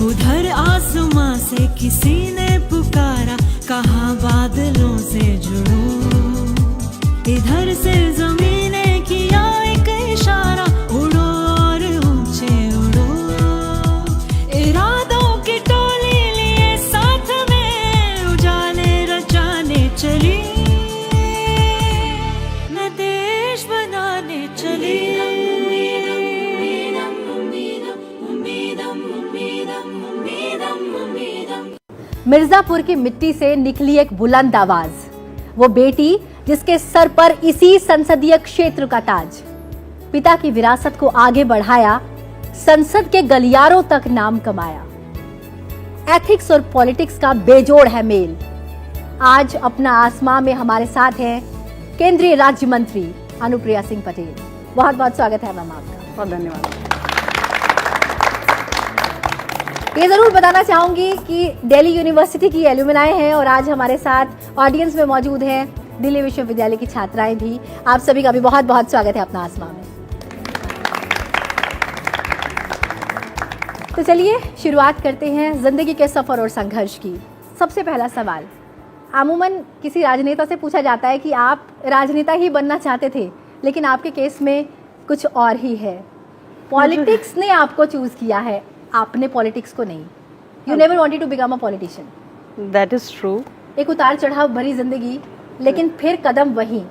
उधर आसमां से किसी ने पुकारा, कहा बादलों से जुड़ो। इधर से जमीन ने किया एक इशारा, उड़ो और ऊंचे उड़ो। इरादों की टोली लिए साथ में, उजाले रचाने चली, मैं देश बनाने चली। मिर्जापुर की मिट्टी से निकली एक बुलंद आवाज, वो बेटी जिसके सर पर इसी संसदीय क्षेत्र का ताज। पिता की विरासत को आगे बढ़ाया, संसद के गलियारों तक नाम कमाया। एथिक्स और पॉलिटिक्स का बेजोड़ है मेल। आज अपना आसमां में हमारे साथ हैं केंद्रीय राज्य मंत्री अनुप्रिया सिंह पटेल। बहुत बहुत स्वागत है मैम आपका। बहुत धन्यवाद। ये जरूर बताना चाहूंगी कि दिल्ली यूनिवर्सिटी की एल्यूमिनाई हैं और आज हमारे साथ ऑडियंस में मौजूद हैं दिल्ली विश्वविद्यालय की छात्राएं भी। आप सभी का भी बहुत बहुत स्वागत है अपना आसमां में। तो चलिए शुरुआत करते हैं जिंदगी के सफर और संघर्ष की। सबसे पहला सवाल, अमूमन किसी राजनेता से पूछा जाता है कि आप राजनेता ही बनना चाहते थे, लेकिन आपके केस में कुछ और ही है। पॉलिटिक्स ने आपको चूज किया है, आपने पॉलिटिक्स को नहीं। You never wanted to become a politician. That is true. एक उतार चढ़ाव भरी जिंदगी, लेकिन फिर कदम वहीं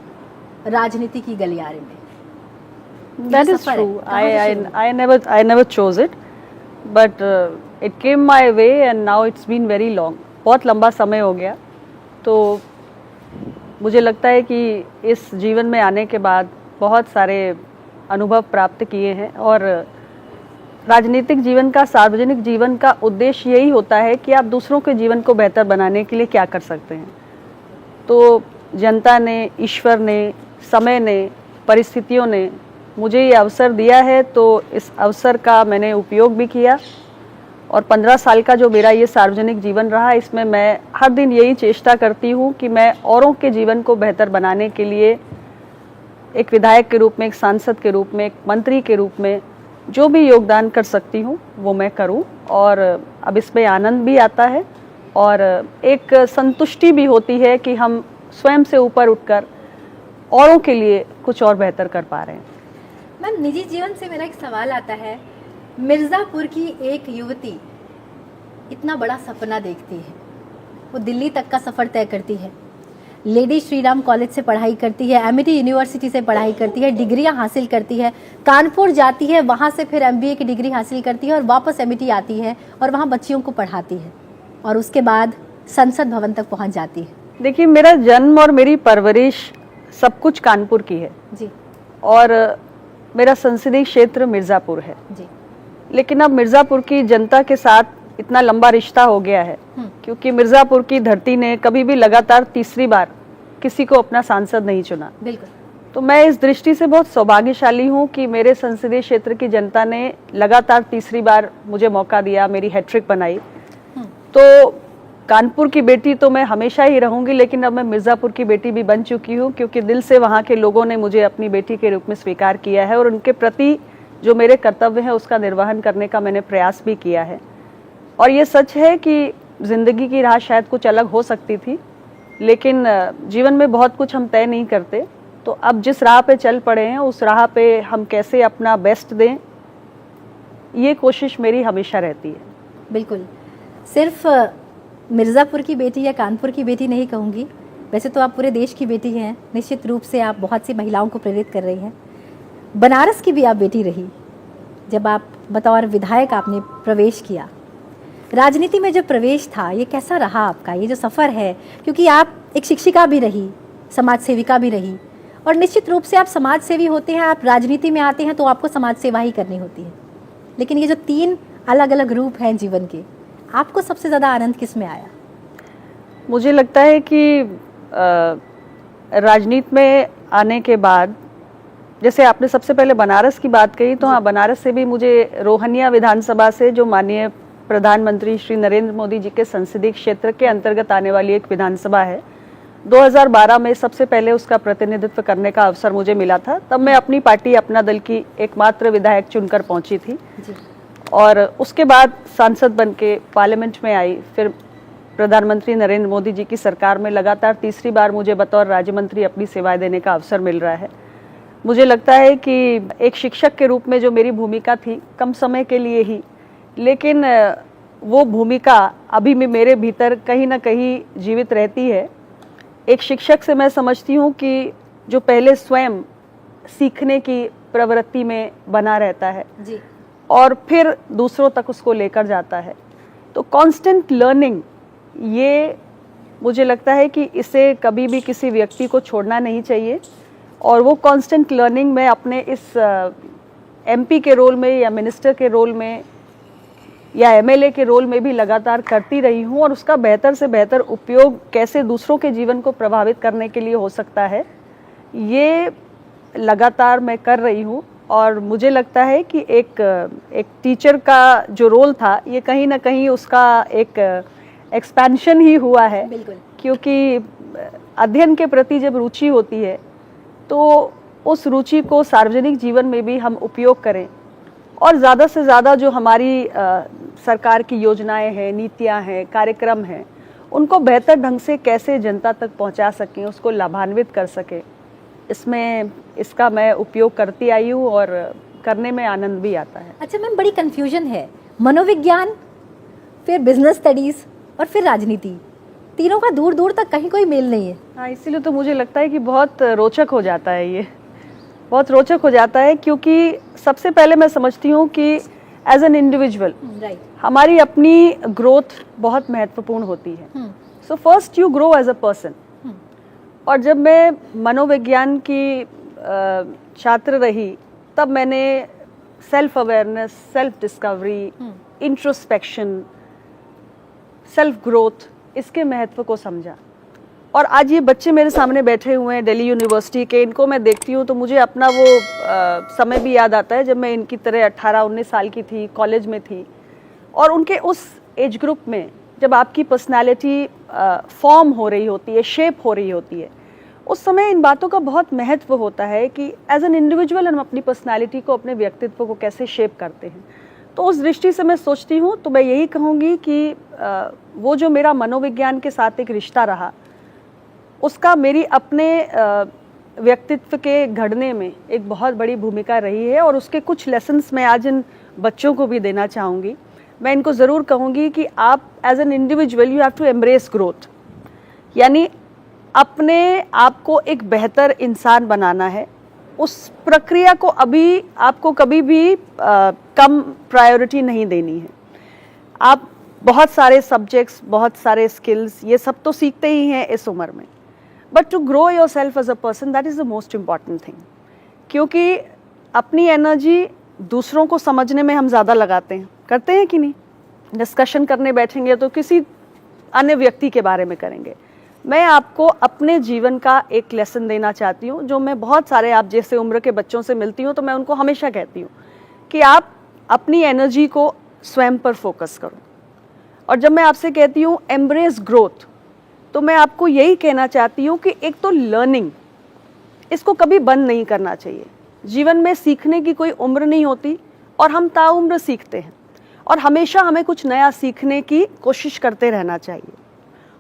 राजनीति की गलियारे में। That is true. I never chose it, but it came my way and now it's been very long. बहुत लंबा समय हो गया। तो मुझे लगता है कि इस जीवन में आने के बाद बहुत सारे अनुभव प्राप्त किए हैं और राजनीतिक जीवन का, सार्वजनिक जीवन का उद्देश्य यही होता है कि आप दूसरों के जीवन को बेहतर बनाने के लिए क्या कर सकते हैं। तो जनता ने, ईश्वर ने, समय ने, परिस्थितियों ने मुझे ये अवसर दिया है, तो इस अवसर का मैंने उपयोग भी किया। और 15 साल का जो मेरा ये सार्वजनिक जीवन रहा, इसमें मैं हर दिन यही चेष्टा करती हूँ कि मैं औरों के जीवन को बेहतर बनाने के लिए एक विधायक के रूप में, एक सांसद के रूप में, एक मंत्री के रूप में जो भी योगदान कर सकती हूँ वो मैं करूँ। और अब इसमें आनंद भी आता है और एक संतुष्टि भी होती है कि हम स्वयं से ऊपर उठकर औरों के लिए कुछ और बेहतर कर पा रहे हैं। मैम, निजी जीवन से मेरा एक सवाल आता है। मिर्ज़ापुर की एक युवती इतना बड़ा सपना देखती है, वो दिल्ली तक का सफ़र तय करती है, लेडी श्रीराम कॉलेज से पढ़ाई करती है, एमिटी यूनिवर्सिटी से पढ़ाई करती है, डिग्रियां हासिल करती है, कानपुर जाती है, वहाँ से फिर MBA की डिग्री हासिल करती है और वापस एमिटी आती है और वहाँ बच्चियों को pढ़ाती है और उसके बाद संसद भवन तक पहुँच जाती है। देखिए, मेरा जन्म और मेरी परवरिश सब कुछ कानपुर की है जी, और मेरा संसदीय क्षेत्र मिर्ज़ापुर है जी। लेकिन अब मिर्ज़ापुर की जनता के साथ इतना लंबा रिश्ता हो गया है क्योंकि मिर्ज़ापुर की धरती ने कभी भी लगातार तीसरी बार किसी को अपना सांसद नहीं चुना। बिल्कुल। तो मैं इस दृष्टि से बहुत सौभाग्यशाली हूँ कि मेरे संसदीय क्षेत्र की जनता ने लगातार तीसरी बार मुझे मौका दिया, मेरी हैट्रिक बनाई। तो कानपुर की बेटी तो मैं हमेशा ही रहूंगी, लेकिन अब मैं मिर्ज़ापुर की बेटी भी बन चुकी हूँ क्योंकि दिल से वहाँ के लोगों ने मुझे अपनी बेटी के रूप में स्वीकार किया है और उनके प्रति जो मेरे कर्तव्य हैं उसका निर्वहन करने का मैंने प्रयास भी किया है। और ये सच है कि जिंदगी की राह शायद कुछ अलग हो सकती थी, लेकिन जीवन में बहुत कुछ हम तय नहीं करते। तो अब जिस राह पे चल पड़े हैं उस राह पे हम कैसे अपना बेस्ट दें, ये कोशिश मेरी हमेशा रहती है। बिल्कुल। सिर्फ मिर्ज़ापुर की बेटी या कानपुर की बेटी नहीं कहूँगी, वैसे तो आप पूरे देश की बेटी हैं। निश्चित रूप से आप बहुत सी महिलाओं को प्रेरित कर रही हैं। बनारस की भी आप बेटी रही। जब आप बतौर विधायक आपने प्रवेश किया, राजनीति में जो प्रवेश था, ये कैसा रहा आपका, ये जो सफ़र है? क्योंकि आप एक शिक्षिका भी रही, समाज सेविका भी रही, और निश्चित रूप से आप समाज सेवी होते हैं, आप राजनीति में आते हैं तो आपको समाज सेवा ही करनी होती है। लेकिन ये जो 3 अलग अलग रूप हैं जीवन के, आपको सबसे ज़्यादा आनंद किस में आया? मुझे लगता है कि राजनीति में आने के बाद, जैसे आपने सबसे पहले बनारस की बात कही, तो हाँ, बनारस से भी मुझे रोहनिया विधानसभा से, जो माननीय प्रधानमंत्री श्री नरेंद्र मोदी जी के संसदीय क्षेत्र के अंतर्गत आने वाली एक विधानसभा है, 2012 में सबसे पहले उसका प्रतिनिधित्व करने का अवसर मुझे मिला था। तब मैं अपनी पार्टी, अपना दल की एकमात्र विधायक चुनकर पहुंची थी। और उसके बाद सांसद बन के पार्लियामेंट में आई, फिर प्रधानमंत्री नरेंद्र मोदी जी की सरकार में लगातार तीसरी बार मुझे बतौर राज्य मंत्री अपनी सेवाएं देने का अवसर मिल रहा है। मुझे लगता है कि एक शिक्षक के रूप में जो मेरी भूमिका थी, कम समय के लिए ही, लेकिन वो भूमिका अभी भी मेरे भीतर कहीं ना कहीं जीवित रहती है। एक शिक्षक से मैं समझती हूँ कि जो पहले स्वयं सीखने की प्रवृत्ति में बना रहता है जी। और फिर दूसरों तक उसको लेकर जाता है, तो कांस्टेंट लर्निंग, ये मुझे लगता है कि इसे कभी भी किसी व्यक्ति को छोड़ना नहीं चाहिए। और वो कांस्टेंट लर्निंग मैं अपने इस एमपी के रोल में या मिनिस्टर के रोल में या एमएलए के रोल में भी लगातार करती रही हूँ, और उसका बेहतर से बेहतर उपयोग कैसे दूसरों के जीवन को प्रभावित करने के लिए हो सकता है, ये लगातार मैं कर रही हूँ। और मुझे लगता है कि एक टीचर का जो रोल था, ये कहीं ना कहीं उसका एक एक्सपेंशन ही हुआ है। बिल्कुल। क्योंकि अध्ययन के प्रति जब रुचि होती है तो उस रुचि को सार्वजनिक जीवन में भी हम उपयोग करें, और ज़्यादा से ज़्यादा जो हमारी सरकार की योजनाएं हैं, नीतियां हैं, कार्यक्रम हैं, उनको बेहतर ढंग से कैसे जनता तक पहुंचा सकें, उसको लाभान्वित कर सकें, इसका मैं उपयोग करती आई हूँ और करने में आनंद भी आता है। अच्छा मैम, बड़ी कन्फ्यूजन है, मनोविज्ञान, फिर बिजनेस स्टडीज़ और फिर राजनीति, तीनों का दूर दूर तक कहीं कोई मेल नहीं है। हाँ, इसीलिए तो मुझे लगता है कि बहुत रोचक हो जाता है, ये बहुत रोचक हो जाता है। क्योंकि सबसे पहले मैं समझती हूँ कि एज एन इंडिविजुअल हमारी अपनी ग्रोथ बहुत महत्वपूर्ण होती है। So first you grow as a person. और जब मैं मनोविज्ञान की छात्र रही, तब मैंने self awareness, self discovery, introspection, self growth, इसके महत्व को समझा। और आज ये बच्चे मेरे सामने बैठे हुए हैं दिल्ली यूनिवर्सिटी के, इनको मैं देखती हूँ तो मुझे अपना वो समय भी याद आता है जब मैं इनकी तरह 18-19 साल की थी, कॉलेज में थी। और उनके उस एज ग्रुप में जब आपकी पर्सनालिटी फॉर्म हो रही होती है, शेप हो रही होती है, उस समय इन बातों का बहुत महत्व होता है कि एज एन इंडिविजुअल हम अपनी पर्सनालिटी को, अपने व्यक्तित्व को कैसे शेप करते हैं। तो उस दृष्टि से मैं सोचती हूँ, तो मैं यही कहूँगी कि वो जो मेरा मनोविज्ञान के साथ एक रिश्ता रहा, उसका मेरी अपने व्यक्तित्व के घड़ने में एक बहुत बड़ी भूमिका रही है। और उसके कुछ लेसन्स मैं आज इन बच्चों को भी देना चाहूँगी। मैं इनको ज़रूर कहूँगी कि आप as an individual you have to embrace growth, यानी अपने आप को एक बेहतर इंसान बनाना है। उस प्रक्रिया को अभी आपको कभी भी कम प्रायोरिटी नहीं देनी है। आप बहुत सारे सब्जेक्ट्स, बहुत सारे स्किल्स, ये सब तो सीखते ही हैं इस उम्र में, but to grow yourself as a person, that is the most important thing. क्योंकि अपनी एनर्जी दूसरों को समझने में हम ज़्यादा लगाते हैं, करते हैं कि नहीं? डिस्कशन करने बैठेंगे तो किसी अन्य व्यक्ति के बारे में करेंगे। मैं आपको अपने जीवन का एक लेसन देना चाहती हूँ, जो मैं बहुत सारे आप जैसे उम्र के बच्चों से मिलती हूँ, तो मैं उनको हमेशा कहती हूँ कि आप अपनी एनर्जी को स्वयं पर फोकस करो। और जब मैं आपसे कहती हूँ एम्ब्रेस ग्रोथ, तो मैं आपको यही कहना चाहती हूँ कि एक तो लर्निंग, इसको कभी बंद नहीं करना चाहिए। जीवन में सीखने की कोई उम्र नहीं होती, और हम ताउम्र सीखते हैं, और हमेशा हमें कुछ नया सीखने की कोशिश करते रहना चाहिए।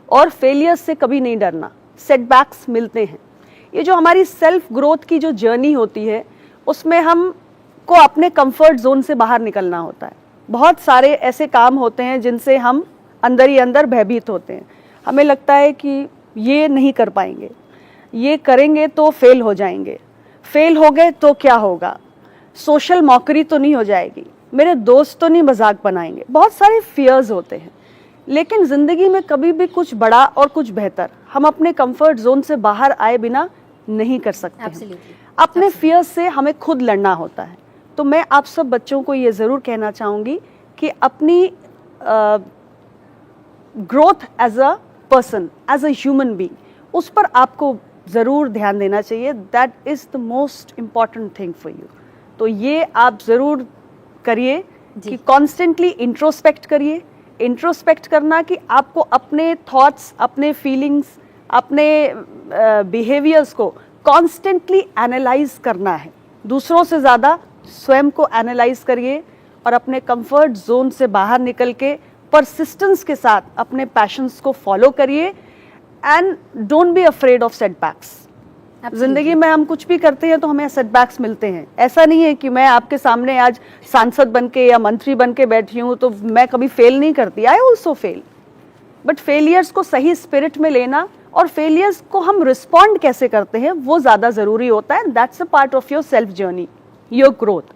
और फेलियर्स से कभी नहीं डरना, सेटबैक्स मिलते हैं। ये जो हमारी सेल्फ ग्रोथ की जो जर्नी होती है, उसमें हम को अपने कंफर्ट जोन से बाहर निकलना होता है। बहुत सारे ऐसे काम होते हैं जिनसे हम अंदर ही अंदर भयभीत होते हैं। हमें लगता है कि ये नहीं कर पाएंगे, ये करेंगे तो फेल हो जाएंगे, फेल हो गए तो क्या होगा, सोशल मॉकरी तो नहीं हो जाएगी, मेरे दोस्त तो नहीं मजाक बनाएंगे। बहुत सारे फियर्स होते हैं, लेकिन ज़िंदगी में कभी भी कुछ बड़ा और कुछ बेहतर हम अपने कंफर्ट जोन से बाहर आए बिना नहीं कर सकते। अपने फियर्स से हमें खुद लड़ना होता है। तो मैं आप सब बच्चों को ये ज़रूर कहना चाहूँगी कि अपनी growth as a person, as a human being, उस पर आपको ज़रूर ध्यान देना चाहिए। That is the most important thing for you. तो ये आप ज़रूर करिए कि कॉन्स्टेंटली इंट्रोस्पेक्ट करिए। इंट्रोस्पेक्ट करना कि आपको अपने थॉट्स, अपने फीलिंग्स, अपने बिहेवियर्स को कॉन्स्टेंटली एनालाइज करना है। दूसरों से ज़्यादा स्वयं को एनालाइज करिए, और अपने कंफर्ट जोन से बाहर निकल के परसिस्टेंस के साथ अपने पैशंस को फॉलो करिए and don't be afraid of setbacks. जिंदगी में हम कुछ भी करते हैं तो हमें सेटबैक्स मिलते हैं। ऐसा नहीं है कि मैं आपके सामने आज सांसद बन के या मंत्री बन के बैठी हूँ तो मैं कभी फेल नहीं करती, I also fail. But failures को सही स्पिरिट में लेना और फेलियर्स को हम रिस्पॉन्ड कैसे करते हैं वो ज़्यादा ज़रूरी होता है। That's a part of your self journey, your growth.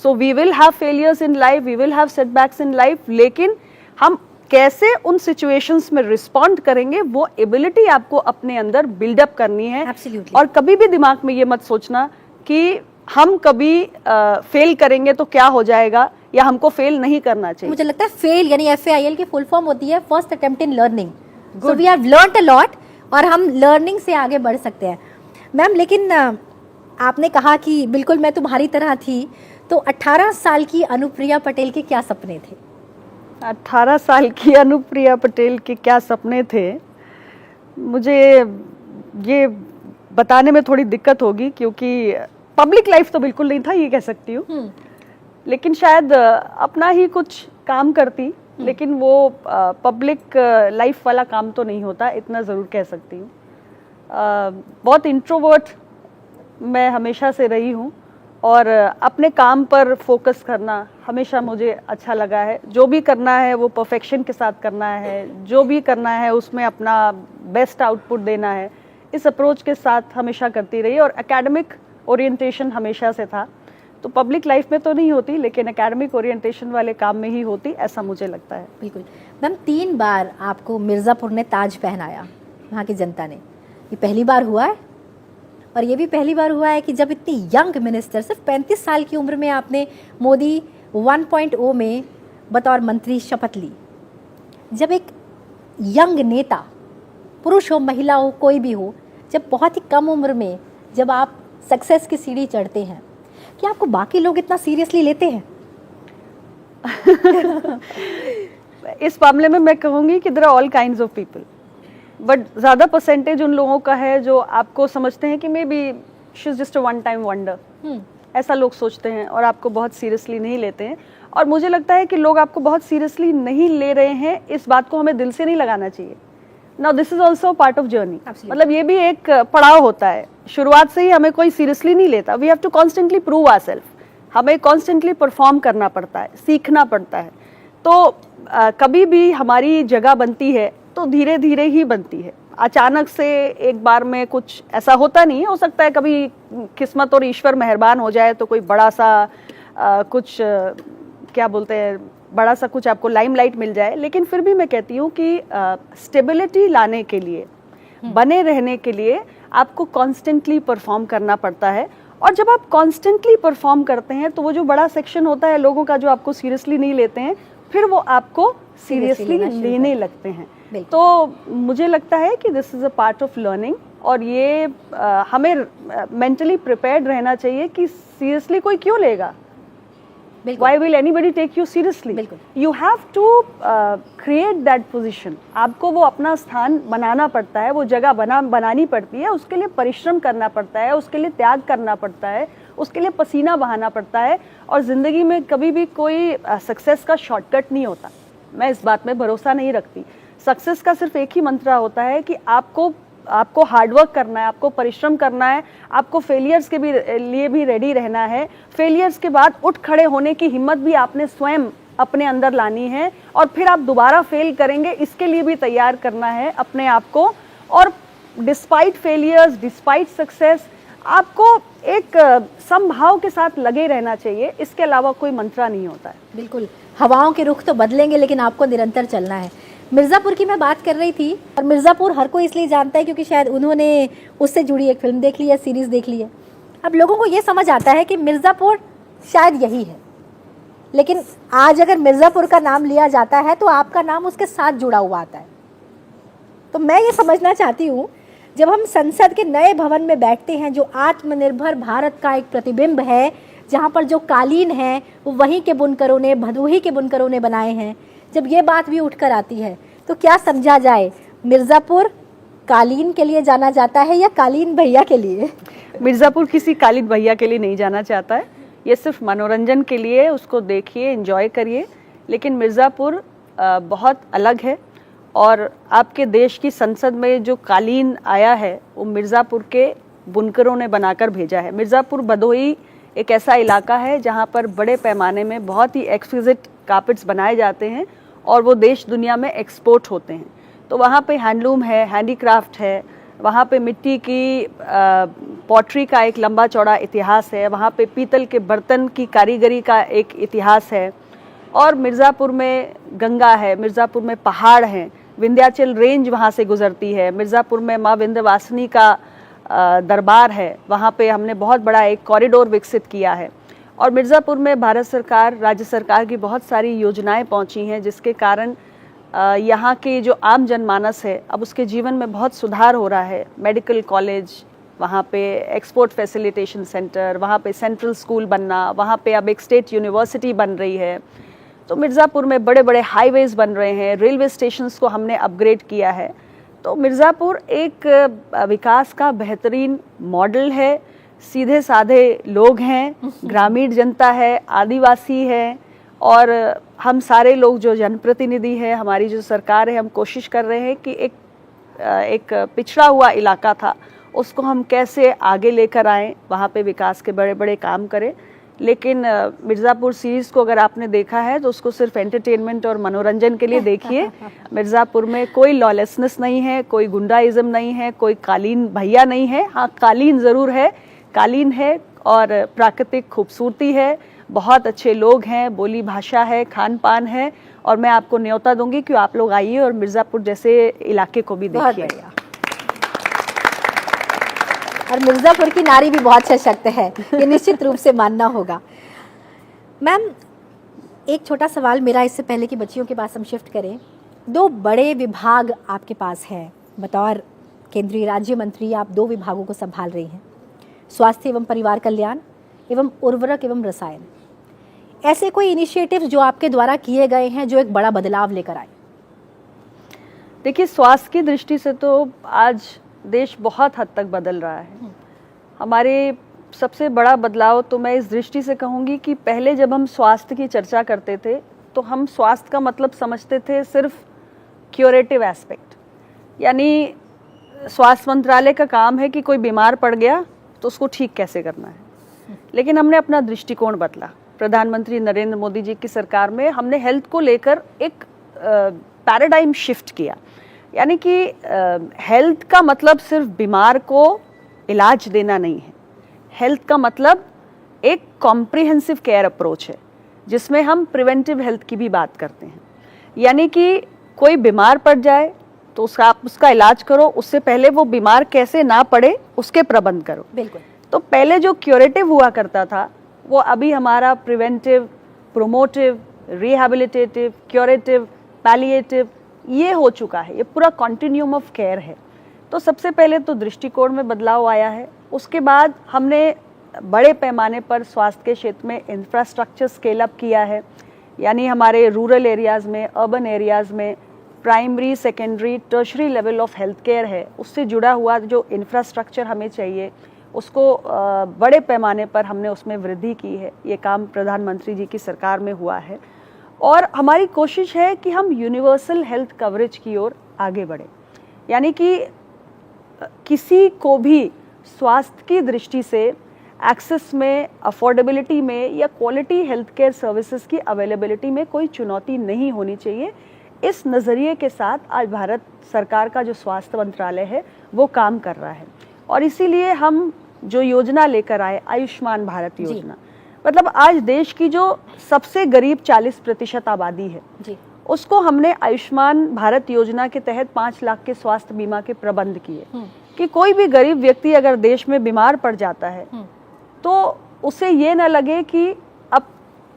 So we will have failures in life, we will have setbacks in life, लेकिन हम कैसे उन सिचुएशंस में रिस्पॉन्ड करेंगे वो एबिलिटी आपको अपने अंदर बिल्डअप करनी है। Absolutely. और कभी भी दिमाग में ये मत सोचना कि हम कभी फेल करेंगे तो क्या हो जाएगा या हमको फेल नहीं करना चाहिए। मुझे लगता है फेल यानी FAIL की फुल फॉर्म होती है first attempt in learning. So we have learned a lot और हम लर्निंग से आगे बढ़ सकते हैं। मैम लेकिन आपने कहा कि बिल्कुल मैं तुम्हारी तरह थी, तो 18 साल की अनुप्रिया पटेल के क्या सपने थे? 18 साल की अनुप्रिया पटेल के क्या सपने थे, मुझे ये बताने में थोड़ी दिक्कत होगी क्योंकि पब्लिक लाइफ तो बिल्कुल नहीं था, ये कह सकती हूँ। लेकिन शायद अपना ही कुछ काम करती, लेकिन वो पब्लिक लाइफ वाला काम तो नहीं होता, इतना ज़रूर कह सकती हूँ। बहुत इंट्रोवर्ट मैं हमेशा से रही हूँ और अपने काम पर फोकस करना हमेशा मुझे अच्छा लगा है। जो भी करना है वो परफेक्शन के साथ करना है, जो भी करना है उसमें अपना बेस्ट आउटपुट देना है, इस अप्रोच के साथ हमेशा करती रही। और एकेडमिक ओरिएंटेशन हमेशा से था, तो पब्लिक लाइफ में तो नहीं होती लेकिन एकेडमिक ओरिएंटेशन वाले काम में ही होती, ऐसा मुझे लगता है। बिल्कुल मैम, 3 बार आपको मिर्ज़ापुर ने ताज पहनाया वहाँ की जनता ने। ये पहली बार हुआ है और ये भी पहली बार हुआ है कि जब इतनी यंग मिनिस्टर, सिर्फ 35 साल की उम्र में आपने मोदी 1.0 में बतौर मंत्री शपथ ली। जब एक यंग नेता, पुरुष हो महिला हो कोई भी हो, जब बहुत ही कम उम्र में जब आप सक्सेस की सीढ़ी चढ़ते हैं, क्या आपको बाकी लोग इतना सीरियसली लेते हैं? इस मामले में मैं कहूँगी कि there are all kinds of people, but ज़्यादा परसेंटेज उन लोगों का है जो आपको समझते हैं कि maybe she is just a one time wonder, ऐसा लोग सोचते हैं और आपको बहुत सीरियसली नहीं लेते हैं। और मुझे लगता है कि लोग आपको बहुत सीरियसली नहीं ले रहे हैं, इस बात को हमें दिल से नहीं लगाना चाहिए। Now this is also part of journey, मतलब ये भी एक पड़ाव होता है। शुरुआत से ही हमें कोई सीरियसली नहीं लेता, we have to constantly prove ourself, हमें कॉन्स्टेंटली परफॉर्म करना पड़ता है, सीखना पड़ता है। तो कभी भी हमारी जगह बनती है तो धीरे धीरे ही बनती है, अचानक से एक बार में कुछ ऐसा होता नहीं है। हो सकता है कभी किस्मत और ईश्वर मेहरबान हो जाए तो कोई बड़ा सा कुछ क्या बोलते हैं, बड़ा सा कुछ आपको लाइमलाइट मिल जाए, लेकिन फिर भी मैं कहती हूँ कि स्टेबिलिटी लाने के लिए, बने रहने के लिए आपको कॉन्स्टेंटली परफॉर्म करना पड़ता है। और जब आप कॉन्स्टेंटली परफॉर्म करते हैं तो वो जो बड़ा सेक्शन होता है लोगों का जो आपको सीरियसली नहीं लेते हैं, फिर वो आपको सीरियसली लेने लगते हैं। तो मुझे लगता है कि this is a part of learning, और ये हमें मेंटली प्रिपेयर्ड रहना चाहिए कि सीरियसली कोई क्यों लेगा। Why will anybody take you seriously? You have to create that position. आपको वो अपना स्थान बनाना पड़ता है, वो जगह बनानी पड़ती है, उसके लिए परिश्रम करना पड़ता है, उसके लिए त्याग करना पड़ता है, उसके लिए पसीना बहाना पड़ता है। और ज़िंदगी में कभी भी कोई सक्सेस का शॉर्टकट नहीं होता, मैं इस बात में भरोसा नहीं रखती। सक्सेस का सिर्फ एक ही मंत्र होता है कि आपको हार्डवर्क करना है, आपको परिश्रम करना है, आपको फेलियर्स के भी लिए भी रेडी रहना है। फेलियर्स के बाद उठ खड़े होने की हिम्मत भी आपने स्वयं अपने अंदर लानी है, और फिर आप दोबारा फेल करेंगे इसके लिए भी तैयार करना है अपने आप को। और डिस्पाइट फेलियर्स, डिस्पाइट सक्सेस, आपको एक समभाव के साथ लगे रहना चाहिए, इसके अलावा कोई मंत्र नहीं होता है। बिल्कुल, हवाओं के रुख तो बदलेंगे लेकिन आपको निरंतर चलना है। मिर्ज़ापुर की मैं बात कर रही थी, और मिर्ज़ापुर हर कोई इसलिए जानता है क्योंकि शायद उन्होंने उससे जुड़ी एक फिल्म देख ली है, सीरीज़ देख ली है। अब लोगों को ये समझ आता है कि मिर्ज़ापुर शायद यही है, लेकिन आज अगर मिर्ज़ापुर का नाम लिया जाता है तो आपका नाम उसके साथ जुड़ा हुआ आता है। तो मैं ये समझना चाहती हूँ, जब हम संसद के नए भवन में बैठते हैं जो आत्मनिर्भर भारत का एक प्रतिबिंब है, जहाँ पर जो कालीन हैं वो वहीं के बुनकरों ने, भदोही के बुनकरों ने बनाए हैं, जब ये बात भी उठकर आती है तो क्या समझा जाए, मिर्ज़ापुर कालीन के लिए जाना जाता है या कालीन भैया के लिए? मिर्ज़ापुर किसी कालीन भैया के लिए नहीं जाना चाहता है, ये सिर्फ मनोरंजन के लिए, उसको देखिए, एंजॉय करिए, लेकिन मिर्ज़ापुर बहुत अलग है। और आपके देश की संसद में जो कालीन आया है वो मिर्ज़ापुर के बुनकरों ने बनाकर भेजा है। मिर्ज़ापुर भदोही एक ऐसा इलाका है जहाँ पर बड़े पैमाने में बहुत ही एक्सक्विजिट कार्पेट्स बनाए जाते हैं और वो देश दुनिया में एक्सपोर्ट होते हैं। तो वहाँ पे हैंडलूम है, हैंडीक्राफ्ट है, वहाँ पे मिट्टी की पॉटरी का एक लंबा चौड़ा इतिहास है, वहाँ पे पीतल के बर्तन की कारीगरी का एक इतिहास है। और मिर्ज़ापुर में गंगा है, मिर्ज़ापुर में पहाड़ हैं, विंध्याचल रेंज वहाँ से गुजरती है, मिर्ज़ापुर में माँ विंध्यवासिनी का दरबार है, वहाँ पे हमने बहुत बड़ा एक कॉरिडोर विकसित किया है। और मिर्ज़ापुर में भारत सरकार, राज्य सरकार की बहुत सारी योजनाएं पहुँची हैं जिसके कारण यहाँ के जो आम जनमानस है अब उसके जीवन में बहुत सुधार हो रहा है। मेडिकल कॉलेज, वहाँ पे एक्सपोर्ट फैसिलिटेशन सेंटर, वहाँ पे सेंट्रल स्कूल बनना, वहाँ पे अब एक स्टेट यूनिवर्सिटी बन रही है। तो मिर्ज़ापुर में बड़े बड़े हाईवेज़ बन रहे हैं, रेलवे स्टेशंस को हमने अपग्रेड किया है। तो मिर्ज़ापुर एक विकास का बेहतरीन मॉडल है। सीधे साधे लोग हैं, ग्रामीण जनता है, आदिवासी है, और हम सारे लोग जो जनप्रतिनिधि हैं, हमारी जो सरकार है, हम कोशिश कर रहे हैं कि एक पिछड़ा हुआ इलाका था उसको हम कैसे आगे लेकर आएँ, वहाँ पे विकास के बड़े बड़े काम करें। लेकिन मिर्ज़ापुर सीरीज़ को अगर आपने देखा है तो उसको सिर्फ एंटरटेनमेंट और मनोरंजन के लिए देखिए। मिर्ज़ापुर में कोई लॉलेसनेस नहीं है, कोई गुंडाइज़म नहीं है, कोई कालीन भैया नहीं है। हाँ, कालीन ज़रूर है, कालीन है और प्राकृतिक खूबसूरती है, बहुत अच्छे लोग हैं, बोली भाषा है, खान पान है। और मैं आपको न्योता दूंगी कि आप लोग आइए और मिर्ज़ापुर जैसे इलाके को भी देखिए। और मिर्ज़ापुर की नारी भी बहुत सशक्त है, ये निश्चित रूप से मानना होगा। मैम, एक छोटा सवाल मेरा, इससे पहले कि बच्चियों के पास हम शिफ्ट करें। 2 बड़े विभाग आपके पास हैं, बतौर केंद्रीय राज्य मंत्री आप 2 विभागों को संभाल रही हैं, स्वास्थ्य एवं परिवार कल्याण एवं उर्वरक एवं रसायन। ऐसे कोई इनिशिएटिव्स जो आपके द्वारा किए गए हैं जो एक बड़ा बदलाव लेकर आए? देखिए, स्वास्थ्य की दृष्टि से तो आज देश बहुत हद तक बदल रहा है। हमारे सबसे बड़ा बदलाव तो मैं इस दृष्टि से कहूँगी कि पहले जब हम स्वास्थ्य की चर्चा करते थे तो हम स्वास्थ्य का मतलब समझते थे सिर्फ क्यूरेटिव एस्पेक्ट, यानी स्वास्थ्य मंत्रालय का काम है कि कोई बीमार पड़ गया तो उसको ठीक कैसे करना है। लेकिन हमने अपना दृष्टिकोण बदला। प्रधानमंत्री नरेंद्र मोदी जी की सरकार में हमने हेल्थ को लेकर एक पैराडाइम शिफ्ट किया, यानी कि हेल्थ का मतलब सिर्फ बीमार को इलाज देना नहीं है। हेल्थ का मतलब एक कॉम्प्रिहेंसिव केयर अप्रोच है जिसमें हम प्रिवेंटिव हेल्थ की भी बात करते हैं। यानी कि कोई बीमार पड़ जाए तो उसका इलाज करो, उससे पहले वो बीमार कैसे ना पड़े उसके प्रबंध करो। बिल्कुल। तो पहले जो क्यूरेटिव हुआ करता था वो अभी हमारा preventive, promotive, rehabilitative, curative, palliative ये हो चुका है। ये पूरा कॉन्टिन्यूम ऑफ केयर है। तो सबसे पहले तो दृष्टिकोण में बदलाव आया है। उसके बाद हमने बड़े पैमाने पर स्वास्थ्य के क्षेत्र में इंफ्रास्ट्रक्चर स्केल अप किया है, यानी हमारे रूरल एरियाज़ में, अर्बन एरियाज़ में primary, secondary, tertiary level of health care है, उससे जुड़ा हुआ जो इंफ्रास्ट्रक्चर हमें चाहिए उसको बड़े पैमाने पर हमने उसमें वृद्धि की है। ये काम प्रधानमंत्री जी की सरकार में हुआ है और हमारी कोशिश है कि हम यूनिवर्सल हेल्थ कवरेज की ओर आगे बढ़े, यानी कि किसी को भी स्वास्थ्य की दृष्टि से एक्सेस में, अफोर्डेबिलिटी में या क्वालिटी हेल्थ केयर सर्विसेज की अवेलेबिलिटी में कोई चुनौती नहीं होनी चाहिए। इस नज़रिए के साथ आज भारत सरकार का जो स्वास्थ्य मंत्रालय है वो काम कर रहा है। और इसीलिए हम जो योजना लेकर आए, आयुष्मान भारत योजना, मतलब आज देश की जो सबसे गरीब 40% आबादी है जी, उसको हमने आयुष्मान भारत योजना के तहत 5 लाख के स्वास्थ्य बीमा के प्रबंध किए कि कोई भी गरीब व्यक्ति अगर देश में बीमार पड़ जाता है तो उसे ये ना लगे कि अब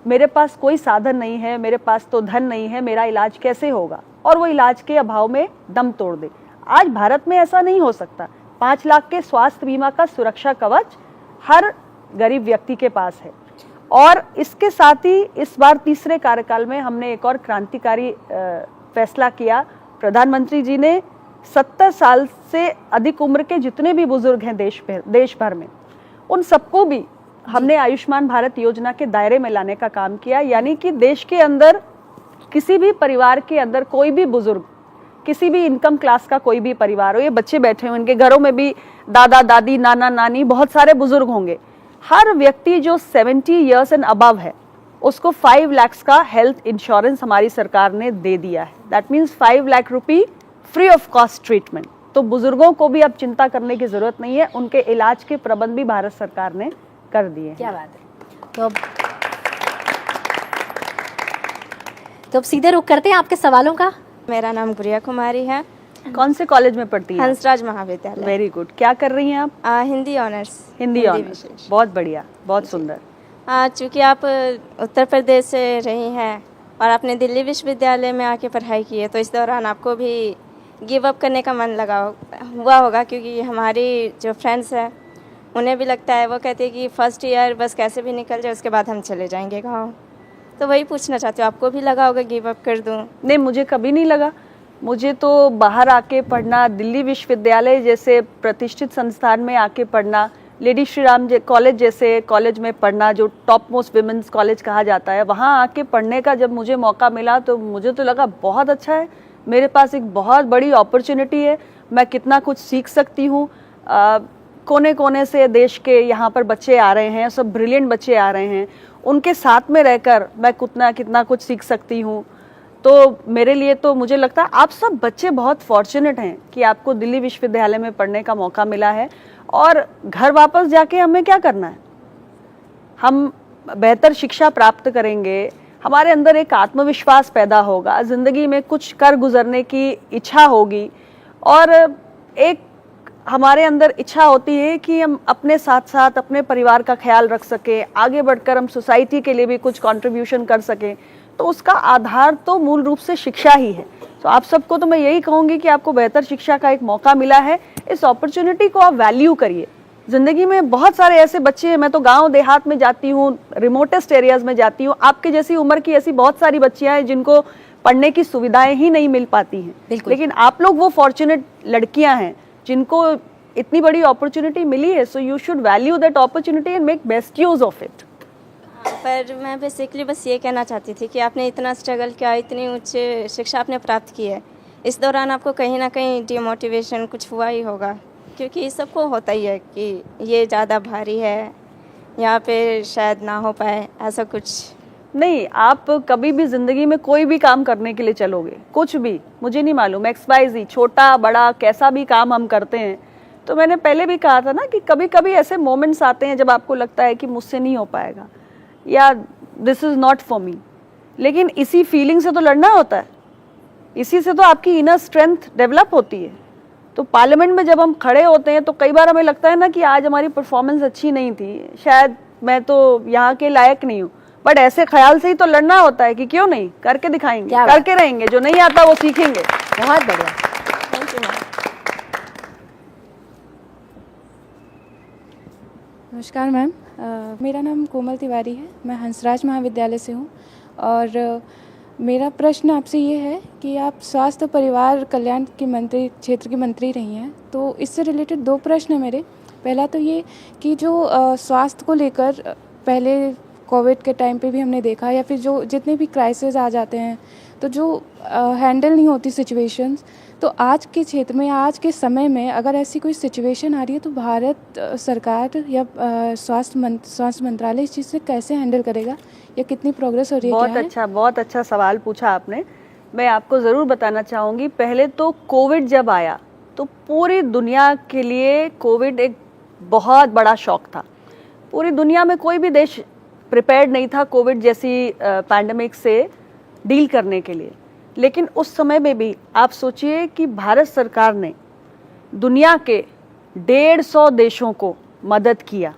मेरे पास कोई साधन नहीं है, मेरे पास तो धन नहीं है, मेरा इलाज कैसे होगा, और वो इलाज के अभाव में दम तोड़ दे। आज भारत में ऐसा नहीं हो सकता। 5 लाख के स्वास्थ्य बीमा का सुरक्षा कवच हर गरीब व्यक्ति के पास है। और इसके साथ ही इस बार तीसरे कार्यकाल में हमने एक और क्रांतिकारी फैसला किया। प्रधानमंत्री जी ने 70 साल से अधिक उम्र के जितने भी बुजुर्ग हैं देश भर में, उन सबको भी हमने आयुष्मान भारत योजना के दायरे में लाने का काम किया, यानी कि देश के अंदर किसी भी परिवार के अंदर कोई भी बुजुर्ग, किसी भी इनकम क्लास का कोई भी परिवार हो, ये बच्चे बैठे हुए उनके घरों में भी दादा दादी नाना नानी बहुत सारे बुजुर्ग होंगे, हर व्यक्ति जो 70 इयर्स एंड अबव है उसको 5 लाख का हेल्थ इंश्योरेंस हमारी सरकार ने दे दिया है। That means 5 lakh rupee free of cost treatment. तो बुजुर्गों को भी अब चिंता करने की जरूरत नहीं है, उनके इलाज के प्रबंध भी भारत सरकार ने कर दिए। क्या बात है। तो अब सीधे रुख करते हैं आपके सवालों का। मेरा नाम गुड़िया कुमारी है। कौन से कॉलेज में पढ़ती हैं? हंसराज महाविद्यालय। Very good. क्या कर रही हैं आप? हिंदी ऑनर्स। हिंदी ऑनर्स, बहुत बढ़िया, बहुत सुंदर। चूँकि आप उत्तर प्रदेश से रही हैं और आपने दिल्ली विश्वविद्यालय में आके पढ़ाई की है, तो इस दौरान आपको भी गिव अप करने का मन हुआ होगा, क्योंकि हमारी जो फ्रेंड्स हैं उन्हें भी लगता है, वो कहते हैं कि फर्स्ट ईयर बस कैसे भी निकल जाए, उसके बाद हम चले जाएंगे गाँव। तो वही पूछना चाहती हूँ, आपको भी लगा होगा गिव अप कर दूँ? नहीं, मुझे कभी नहीं लगा। मुझे तो बाहर आके पढ़ना, दिल्ली विश्वविद्यालय जैसे प्रतिष्ठित संस्थान में आके पढ़ना, लेडी श्री राम कॉलेज जैसे कॉलेज में पढ़ना, जो टॉप मोस्ट विमेंस कॉलेज कहा जाता है, वहाँ आके पढ़ने का जब मुझे मौका मिला तो मुझे तो लगा बहुत अच्छा है, मेरे पास एक बहुत बड़ी अपॉर्चुनिटी है, मैं कितना कुछ सीख सकती हूँ। कोने कोने से देश के यहाँ पर बच्चे आ रहे हैं, सब ब्रिलियंट बच्चे आ रहे हैं, उनके साथ में रहकर मैं कितना कुछ सीख सकती हूँ। तो मेरे लिए तो मुझे लगता है आप सब बच्चे बहुत फॉर्चुनेट हैं कि आपको दिल्ली विश्वविद्यालय में पढ़ने का मौका मिला है। और घर वापस जाके हमें क्या करना है? हम बेहतर शिक्षा प्राप्त करेंगे, हमारे अंदर एक आत्मविश्वास पैदा होगा, ज़िंदगी में कुछ कर गुजरने की इच्छा होगी, और एक हमारे अंदर इच्छा होती है कि हम अपने साथ साथ अपने परिवार का ख्याल रख सकें, आगे बढ़कर हम सोसाइटी के लिए भी कुछ कंट्रीब्यूशन कर सकें। तो उसका आधार तो मूल रूप से शिक्षा ही है। तो आप सबको तो मैं यही कहूँगी कि आपको बेहतर शिक्षा का एक मौका मिला है, इस अपॉर्चुनिटी को आप वैल्यू करिए। ज़िंदगी में बहुत सारे ऐसे बच्चे हैं, मैं तो गांव देहात में जाती हूँ, रिमोटेस्ट एरियाज़ में जाती हूँ, आपके जैसी उम्र की ऐसी बहुत सारी बच्चियाँ हैं जिनको पढ़ने की सुविधाएं ही नहीं मिल पाती हैं। लेकिन आप लोग वो फॉर्चुनेट लड़कियाँ हैं जिनको इतनी बड़ी अपॉर्चुनिटी मिली है। So you should value that opportunity and make best use of it. पर मैं बेसिकली बस ये कहना चाहती थी कि आपने इतना स्ट्रगल किया, इतनी उच्च शिक्षा आपने प्राप्त की है, इस दौरान आपको कहीं ना कहीं डिमोटिवेशन कुछ हुआ ही होगा, क्योंकि सबको होता ही है कि ये ज़्यादा भारी है या फिर शायद ना हो पाए, ऐसा कुछ नहीं। आप कभी भी ज़िंदगी में कोई भी काम करने के लिए चलोगे, कुछ भी, मुझे नहीं मालूम XYZ, छोटा बड़ा कैसा भी काम हम करते हैं, तो मैंने पहले भी कहा था ना कि कभी कभी ऐसे मोमेंट्स आते हैं जब आपको लगता है कि मुझसे नहीं हो पाएगा या this is not for me, लेकिन इसी फीलिंग से तो लड़ना होता है, इसी से तो आपकी इनर स्ट्रेंथ डेवलप होती है। तो पार्लियामेंट में जब हम खड़े होते हैं तो कई बार हमें लगता है ना कि आज हमारी परफॉर्मेंस अच्छी नहीं थी, शायद मैं तो यहाँ के लायक नहीं हूँ, बट ऐसे ख्याल से ही तो लड़ना होता है कि क्यों नहीं, करके दिखाएंगे, करके रहेंगे, जो नहीं आता वो सीखेंगे। बहुत बढ़िया, थैंक यू। नमस्कार मैम, मेरा नाम कोमल तिवारी है, मैं हंसराज महाविद्यालय से हूँ और मेरा प्रश्न आपसे ये है कि आप स्वास्थ्य परिवार कल्याण की मंत्री, क्षेत्र की मंत्री रही हैं, तो इससे रिलेटेड 2 प्रश्न हैं मेरे। पहला तो ये कि जो स्वास्थ्य को लेकर पहले कोविड के टाइम पे भी हमने देखा, या फिर जो जितने भी क्राइसिस आ जाते हैं तो जो हैंडल नहीं होती सिचुएशंस, तो आज के क्षेत्र में या आज के समय में अगर ऐसी कोई सिचुएशन आ रही है तो भारत सरकार या स्वास्थ्य मंत्रालय इस चीज़ से कैसे हैंडल करेगा या कितनी प्रोग्रेस हो रही है? बहुत अच्छा सवाल पूछा आपने। मैं आपको ज़रूर बताना चाहूँगी, पहले तो कोविड जब आया तो पूरी दुनिया के लिए कोविड एक बहुत बड़ा शॉक था। पूरी दुनिया में कोई भी देश प्रिपेयर्ड नहीं था कोविड जैसी पैंडेमिक से डील करने के लिए। लेकिन उस समय में भी आप सोचिए कि भारत सरकार ने दुनिया के 150 देशों को मदद किया,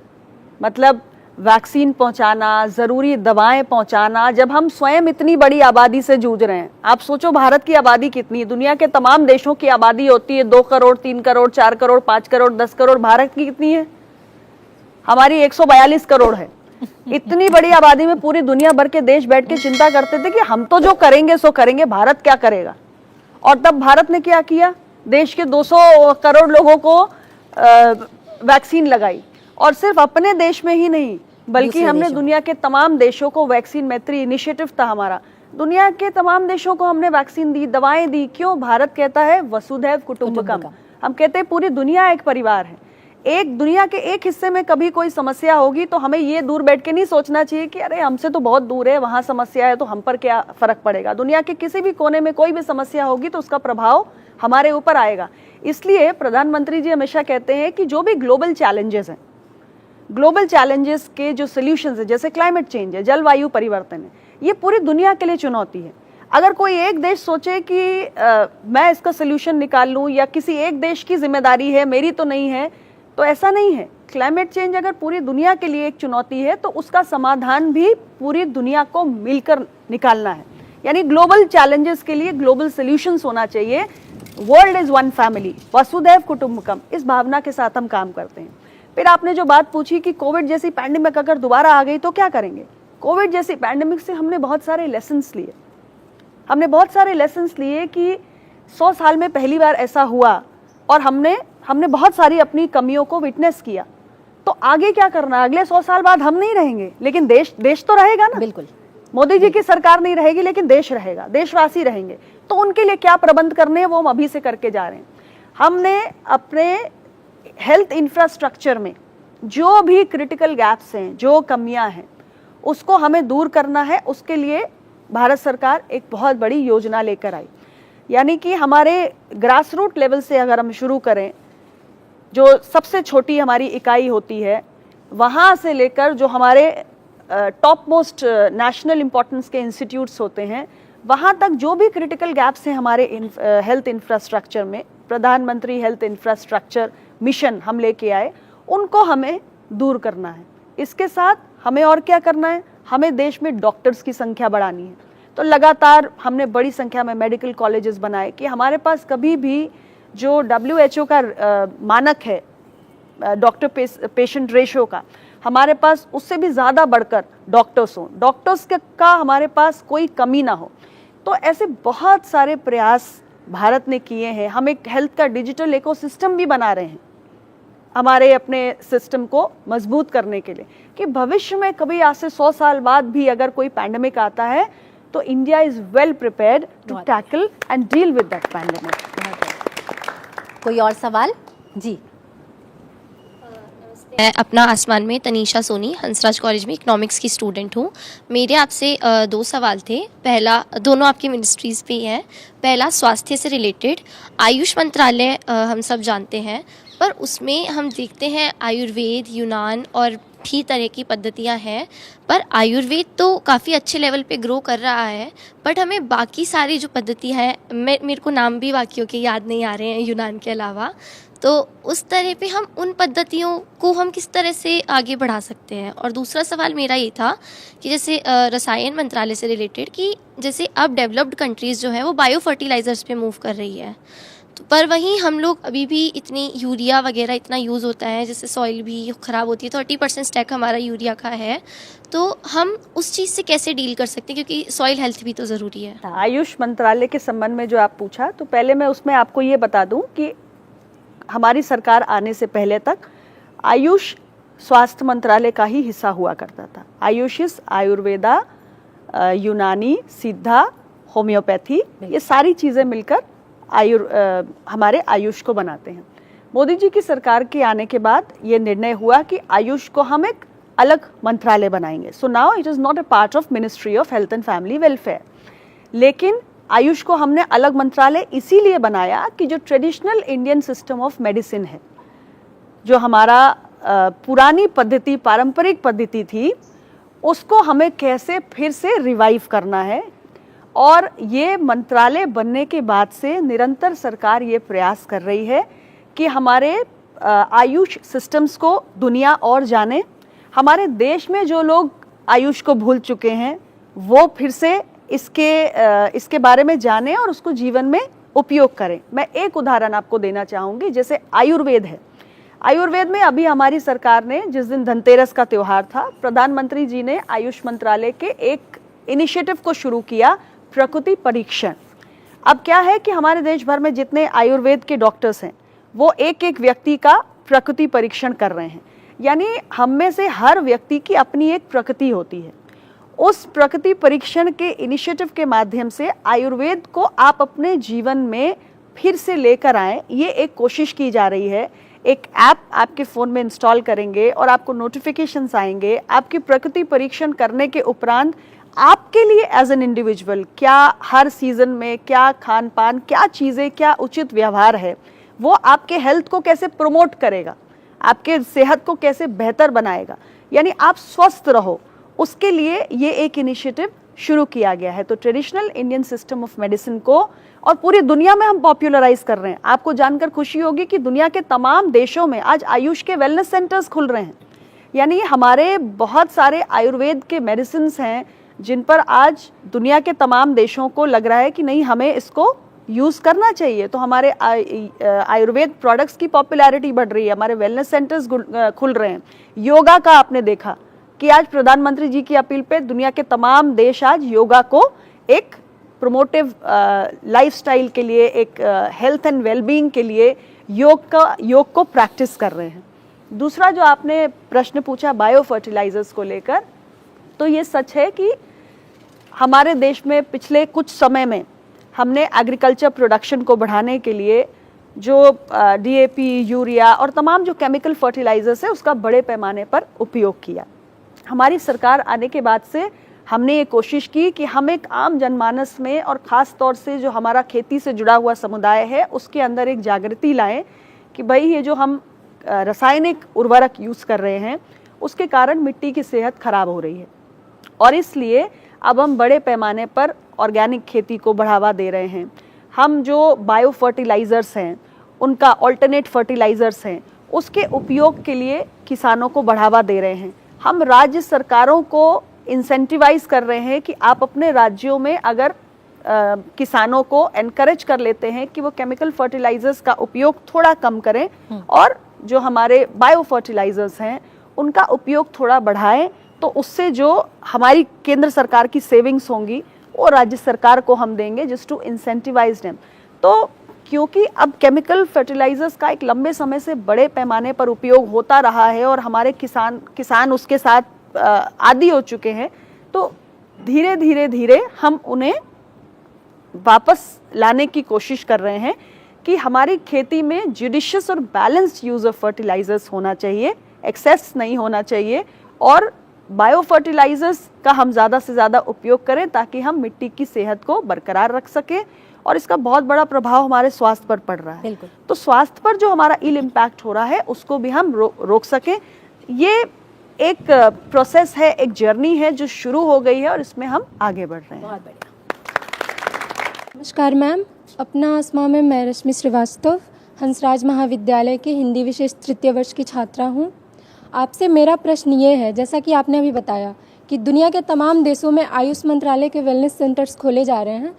मतलब वैक्सीन पहुंचाना, ज़रूरी दवाएं पहुंचाना, जब हम स्वयं इतनी बड़ी आबादी से जूझ रहे हैं। आप सोचो भारत की आबादी कितनी है, दुनिया के तमाम देशों की आबादी होती है 2 करोड़, 3 करोड़, 4 करोड़, 5 करोड़, 10 करोड़, भारत की कितनी है? हमारी 142 करोड़ है। इतनी बड़ी आबादी में पूरी दुनिया भर के देश बैठ के चिंता करते थे कि हम तो जो करेंगे सो करेंगे, भारत क्या करेगा। और तब भारत ने क्या किया, देश के 200 करोड़ लोगों को वैक्सीन लगाई, और सिर्फ अपने देश में ही नहीं, बल्कि दूसरे हमने देशों दुनिया के तमाम देशों को, वैक्सीन मैत्री इनिशिएटिव था हमारा, दुनिया के तमाम देशों को हमने वैक्सीन दी, दवाएं दी। क्यों? भारत कहता है वसुधैव कुटुंबकम, हम कहते हैं पूरी दुनिया एक परिवार है। एक दुनिया के एक हिस्से में कभी कोई समस्या होगी तो हमें ये दूर बैठ के नहीं सोचना चाहिए कि अरे हमसे तो बहुत दूर है, वहां समस्या है तो हम पर क्या फर्क पड़ेगा। दुनिया के किसी भी कोने में कोई भी समस्या होगी तो उसका प्रभाव हमारे ऊपर आएगा। इसलिए प्रधानमंत्री जी हमेशा कहते हैं कि जो भी ग्लोबल चैलेंजेस हैं, ग्लोबल चैलेंजेस के जो सोल्यूशंस है, जैसे क्लाइमेट चेंज है, जलवायु परिवर्तन है, ये पूरी दुनिया के लिए चुनौती है। अगर कोई एक देश सोचे कि मैं इसका सोल्यूशन निकाल लूं या किसी एक देश की जिम्मेदारी है, मेरी तो नहीं है, तो ऐसा नहीं है। क्लाइमेट चेंज अगर पूरी दुनिया के लिए एक चुनौती है तो उसका समाधान भी पूरी दुनिया को मिलकर निकालना है। यानी ग्लोबल चैलेंजेस के लिए ग्लोबल सॉल्यूशंस होना चाहिए। वर्ल्ड इज वन फैमिली, वसुधैव कुटुंबकम, इस भावना के साथ हम काम करते हैं। फिर आपने जो बात पूछी कि कोविड जैसी पैंडेमिक अगर दोबारा आ गई तो क्या करेंगे। कोविड जैसी पैंडेमिक से हमने बहुत सारे लेसन्स लिए। हमने बहुत सारे लेसन्स लिए कि 100 साल में पहली बार ऐसा हुआ और हमने बहुत सारी अपनी कमियों को विटनेस किया। तो आगे क्या करना, अगले 100 साल बाद हम नहीं रहेंगे लेकिन देश तो रहेगा ना। बिल्कुल, मोदी जी की सरकार नहीं रहेगी लेकिन देश रहेगा, देशवासी रहेंगे। तो उनके लिए क्या प्रबंध करने हैं वो हम अभी से करके जा रहे हैं। हमने अपने हेल्थ इंफ्रास्ट्रक्चर में जो भी क्रिटिकल गैप्स हैं, जो कमियां हैं, उसको हमें दूर करना है। उसके लिए भारत सरकार एक बहुत बड़ी योजना लेकर आई। यानी कि हमारे ग्रास रूट लेवल से अगर हम शुरू करें, जो सबसे छोटी हमारी इकाई होती है, वहाँ से लेकर जो हमारे टॉप मोस्ट नेशनल इम्पोर्टेंस के इंस्टीट्यूट्स होते हैं, वहाँ तक जो भी क्रिटिकल गैप्स हैं हमारे हेल्थ इंफ्रास्ट्रक्चर में, प्रधानमंत्री हेल्थ इंफ्रास्ट्रक्चर मिशन हम लेके आए, उनको हमें दूर करना है। इसके साथ हमें और क्या करना है, हमें देश में डॉक्टर्स की संख्या बढ़ानी है। तो लगातार हमने बड़ी संख्या में मेडिकल कॉलेजेस बनाए कि हमारे पास कभी भी जो WHO का मानक है डॉक्टर पेशेंट रेशियो का, हमारे पास उससे भी ज़्यादा बढ़कर डॉक्टर्स हों, डॉक्टर्स का हमारे पास कोई कमी ना हो। तो ऐसे बहुत सारे प्रयास भारत ने किए हैं। हम एक हेल्थ का डिजिटल इकोसिस्टम भी बना रहे हैं हमारे अपने सिस्टम को मजबूत करने के लिए, कि भविष्य में कभी आज से 100 साल बाद भी अगर कोई पैंडेमिक आता है तो India is well prepared to tackle and deal with that pandemic. कोई और सवाल? जी, मैं अपना आसमान में तनीषा सोनी, हंसराज कॉलेज में इकोनॉमिक्स की स्टूडेंट हूँ। मेरे आपसे 2 सवाल थे। पहला, दोनों आपकी मिनिस्ट्रीज़ पे ही हैं। पहला स्वास्थ्य से रिलेटेड, आयुष मंत्रालय हम सब जानते हैं, पर उसमें हम देखते हैं आयुर्वेद, यूनान और भी तरह की पद्धतियाँ हैं, पर आयुर्वेद तो काफ़ी अच्छे लेवल पे ग्रो कर रहा है, बट हमें बाकी सारी जो पद्धतियाँ हैं, मेरे को नाम भी बाकियों के याद नहीं आ रहे हैं यूनान के अलावा, तो उस तरह पे हम उन पद्धतियों को हम किस तरह से आगे बढ़ा सकते हैं। और दूसरा सवाल मेरा ये था कि जैसे रसायन मंत्रालय से रिलेटेड, कि जैसे अब डेवलप्ड कंट्रीज़ जो है वो बायो फर्टिलाइज़र्स पे मूव कर रही है, तो पर वहीं हम लोग अभी भी इतनी यूरिया वगैरह इतना यूज़ होता है, जिससे सॉइल भी ख़राब होती है। 30% स्टैक हमारा यूरिया का है, तो हम उस चीज़ से कैसे डील कर सकते हैं, क्योंकि सॉइल हेल्थ भी तो ज़रूरी है। आयुष मंत्रालय के संबंध में जो आप पूछा, तो पहले मैं उसमें आपको ये बता दूं कि हमारी सरकार आने से पहले तक आयुष स्वास्थ्य मंत्रालय का ही हिस्सा हुआ करता था। आयुषिस, आयुर्वेदा, यूनानी, सिद्धा, होम्योपैथी, ये सारी चीज़ें मिलकर हमारे आयुष को बनाते हैं। मोदी जी की सरकार के आने के बाद ये निर्णय हुआ कि आयुष को हम एक अलग मंत्रालय बनाएंगे। So now it is not a part of ministry of health and family welfare, लेकिन आयुष को हमने अलग मंत्रालय इसीलिए बनाया कि जो traditional Indian system of medicine है, जो हमारा पुरानी पद्धति, पारंपरिक पद्धति थी, उसको हमें कैसे फिर से रिवाइव करना है। और ये मंत्रालय बनने के बाद से निरंतर सरकार ये प्रयास कर रही है कि हमारे आयुष सिस्टम्स को दुनिया और जाने। हमारे देश में जो लोग आयुष को भूल चुके हैं वो फिर से इसके बारे में जाने और उसको जीवन में उपयोग करें। मैं एक उदाहरण आपको देना चाहूँगी, जैसे आयुर्वेद है। आयुर्वेद में अभी हमारी सरकार ने, जिस दिन धनतेरस का त्यौहार था, प्रधानमंत्री जी ने आयुष मंत्रालय के एक इनिशिएटिव को शुरू किया, प्रकृति परीक्षण। अब क्या है कि हमारे देश भर में जितने आयुर्वेद के डॉक्टर्स हैं वो एक एक व्यक्ति का प्रकृति परीक्षण कर रहे हैं। यानी हम में से हर व्यक्ति की अपनी एक प्रकृति होती है। उस प्रकृति परीक्षण के इनिशिएटिव के माध्यम से आयुर्वेद को आप अपने जीवन में फिर से लेकर आएं, ये एक कोशिश की जा रही है। एक ऐप आपके फ़ोन में इंस्टॉल करेंगे और आपको नोटिफिकेशंस आएंगे। आपकी प्रकृति परीक्षण करने के उपरांत आपके लिए एज एन इंडिविजुअल क्या हर सीज़न में क्या खान पान, क्या चीज़ें, क्या उचित व्यवहार है, वो आपके हेल्थ को कैसे प्रमोट करेगा, आपके सेहत को कैसे बेहतर बनाएगा, यानी आप स्वस्थ रहो, उसके लिए ये एक इनिशिएटिव शुरू किया गया है। तो traditional Indian system of medicine को और पूरी दुनिया में हम पॉपुलराइज कर रहे हैं। आपको जानकर खुशी होगी कि दुनिया के तमाम देशों में आज आयुष के वेलनेस सेंटर्स खुल रहे हैं। यानी हमारे बहुत सारे आयुर्वेद के मेडिसिन्स हैं जिन पर आज दुनिया के तमाम देशों को लग रहा है कि नहीं, हमें इसको यूज़ करना चाहिए। तो हमारे आयुर्वेद प्रोडक्ट्स की पॉपुलैरिटी बढ़ रही है, हमारे वेलनेस सेंटर्स खुल रहे हैं। योगा का आपने देखा कि आज प्रधानमंत्री जी की अपील पे दुनिया के तमाम देश आज योगा को एक प्रोमोटिव लाइफस्टाइल के लिए, एक हेल्थ एंड वेलबींग के लिए योग को प्रैक्टिस कर रहे हैं। दूसरा जो आपने प्रश्न पूछा बायो फर्टिलाइजर्स को लेकर, तो ये सच है कि हमारे देश में पिछले कुछ समय में हमने एग्रीकल्चर प्रोडक्शन को बढ़ाने के लिए जो डीएपी, यूरिया और तमाम जो केमिकल फर्टिलाइजर्स है उसका बड़े पैमाने पर उपयोग किया। हमारी सरकार आने के बाद से हमने ये कोशिश की कि हम एक आम जनमानस में और ख़ास तौर से जो हमारा खेती से जुड़ा हुआ समुदाय है उसके अंदर एक जागृति लाएं कि भाई ये जो हम रासायनिक उर्वरक यूज़ कर रहे हैं उसके कारण मिट्टी की सेहत खराब हो रही है, और इसलिए अब हम बड़े पैमाने पर ऑर्गेनिक खेती को बढ़ावा दे रहे हैं। हम जो बायो फर्टिलाइज़र्स हैं, उनका ऑल्टरनेट फर्टिलाइज़र्स हैं, उसके उपयोग के लिए किसानों को बढ़ावा दे रहे हैं। हम राज्य सरकारों को इंसेंटिवाइज कर रहे हैं कि आप अपने राज्यों में अगर किसानों को एनकरेज कर लेते हैं कि वो केमिकल फर्टिलाइजर्स का उपयोग थोड़ा कम करें और जो हमारे बायो फर्टिलाइजर्स हैं उनका उपयोग थोड़ा बढ़ाएं, तो उससे जो हमारी केंद्र सरकार की सेविंग्स होंगी वो राज्य सरकार को हम देंगे, जस्ट टू इंसेंटिवाइज देम। तो क्योंकि अब केमिकल फर्टिलाइजर्स का एक लंबे समय से बड़े पैमाने पर उपयोग होता रहा है और हमारे किसान उसके साथ आदी हो चुके हैं, तो धीरे धीरे हम उन्हें वापस लाने की कोशिश कर रहे हैं कि हमारी खेती में जुडिशियस और बैलेंस्ड यूज़ ऑफ फर्टिलाइजर्स होना चाहिए, एक्सेस नहीं होना चाहिए, और बायो फर्टिलाइजर्स का हम ज़्यादा से ज़्यादा उपयोग करें ताकि हम मिट्टी की सेहत को बरकरार रख सकें। और इसका बहुत बड़ा प्रभाव हमारे स्वास्थ्य पर पड़ रहा है, तो स्वास्थ्य पर जो हमारा इल इम्पैक्ट हो रहा है उसको भी हम रोक सकें। ये एक प्रोसेस है, एक जर्नी है जो शुरू हो गई है और इसमें हम आगे बढ़ रहे हैं। बहुत बढ़िया। नमस्कार मैम, अपना अस्मा में मैं रश्मि श्रीवास्तव हंसराज महाविद्यालय के हिंदी विषय तृतीय वर्ष की छात्रा हूँ। आपसे मेरा प्रश्न ये है, जैसा कि आपने अभी बताया कि दुनिया के तमाम देशों में आयुष मंत्रालय के वेलनेस सेंटर्स खोले जा रहे हैं,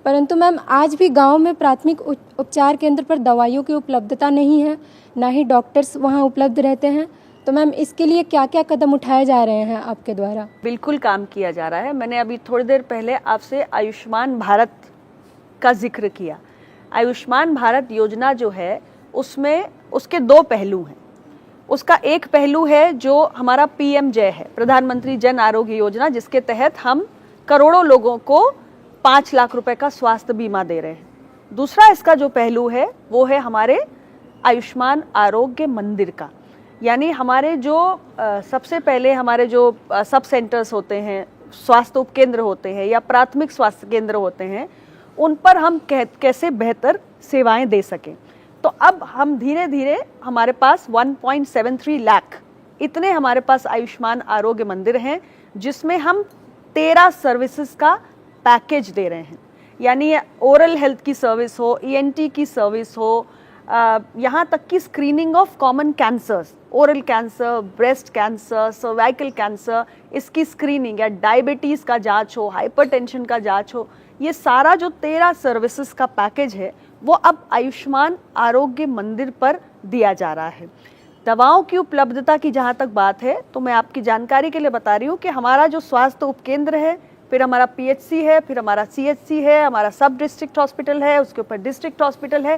परंतु मैम आज भी गांव में प्राथमिक उपचार केंद्र पर दवाइयों की उपलब्धता नहीं है, ना ही डॉक्टर्स वहां उपलब्ध रहते हैं। तो मैम इसके लिए क्या क्या कदम उठाए जा रहे हैं आपके द्वारा? बिल्कुल काम किया जा रहा है। मैंने अभी थोड़ी देर पहले आपसे आयुष्मान भारत का जिक्र किया। आयुष्मान भारत योजना जो है उसमें उसके दो पहलू हैं। उसका एक पहलू है जो हमारा PMJ है, प्रधानमंत्री जन आरोग्य योजना, जिसके तहत हम करोड़ों लोगों को 5 लाख रुपए का स्वास्थ्य बीमा दे रहे हैं। दूसरा इसका जो पहलू है वो है हमारे आयुष्मान आरोग्य मंदिर का, यानी हमारे जो सबसे पहले हमारे जो सब सेंटर्स होते हैं, स्वास्थ्य उपकेंद्र होते हैं या प्राथमिक स्वास्थ्य केंद्र होते हैं, उन पर हम कैसे बेहतर सेवाएं दे सकें। तो अब हम धीरे धीरे हमारे पास 1.73 लाख इतने हमारे पास आयुष्मान आरोग्य मंदिर हैं जिसमें हम 13 सर्विसेज का पैकेज दे रहे हैं, यानी ओरल हेल्थ की सर्विस हो, ENT की सर्विस हो, यहाँ तक कि screening of common cancers, oral cancer, breast cancer, cervical cancer, इसकी स्क्रीनिंग या डायबिटीज़ का जांच हो, हाइपरटेंशन का जांच हो, ये सारा जो 13 सर्विसेज का पैकेज है वो अब आयुष्मान आरोग्य मंदिर पर दिया जा रहा है। दवाओं की उपलब्धता की जहाँ तक बात है तो मैं आपकी जानकारी के लिए बता रही हूँ कि हमारा जो स्वास्थ्य उपकेंद्र है, फिर हमारा PHC है, फिर हमारा CHC है, हमारा सब डिस्ट्रिक्ट हॉस्पिटल है, उसके ऊपर डिस्ट्रिक्ट हॉस्पिटल है,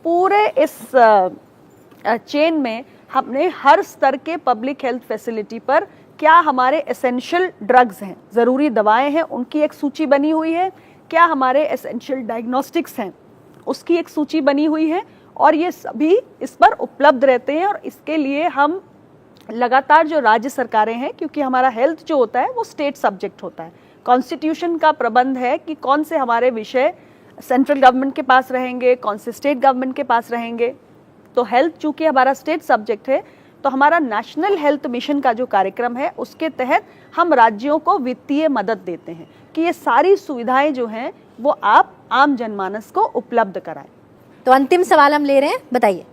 पूरे इस चेन में हमने हर स्तर के पब्लिक हेल्थ फैसिलिटी पर क्या हमारे एसेंशियल ड्रग्स हैं, ज़रूरी दवाएं हैं, उनकी एक सूची बनी हुई है, क्या हमारे एसेंशियल डायग्नोस्टिक्स हैं उसकी एक सूची बनी हुई है, और ये सभी इस पर उपलब्ध रहते हैं। और इसके लिए हम लगातार जो राज्य सरकारें हैं, क्योंकि हमारा हेल्थ जो होता है वो स्टेट सब्जेक्ट होता है, कॉन्स्टिट्यूशन का प्रबंध है कि कौन से हमारे विषय सेंट्रल गवर्नमेंट के पास रहेंगे, कौन से स्टेट गवर्नमेंट के पास रहेंगे। तो हेल्थ चूंकि हमारा स्टेट सब्जेक्ट है, तो हमारा नेशनल हेल्थ मिशन का जो कार्यक्रम है उसके तहत हम राज्यों को वित्तीय मदद देते हैं कि ये सारी सुविधाएं जो हैं वो आप आम जनमानस को उपलब्ध कराएं। तो अंतिम सवाल हम ले रहे हैं, बताइए।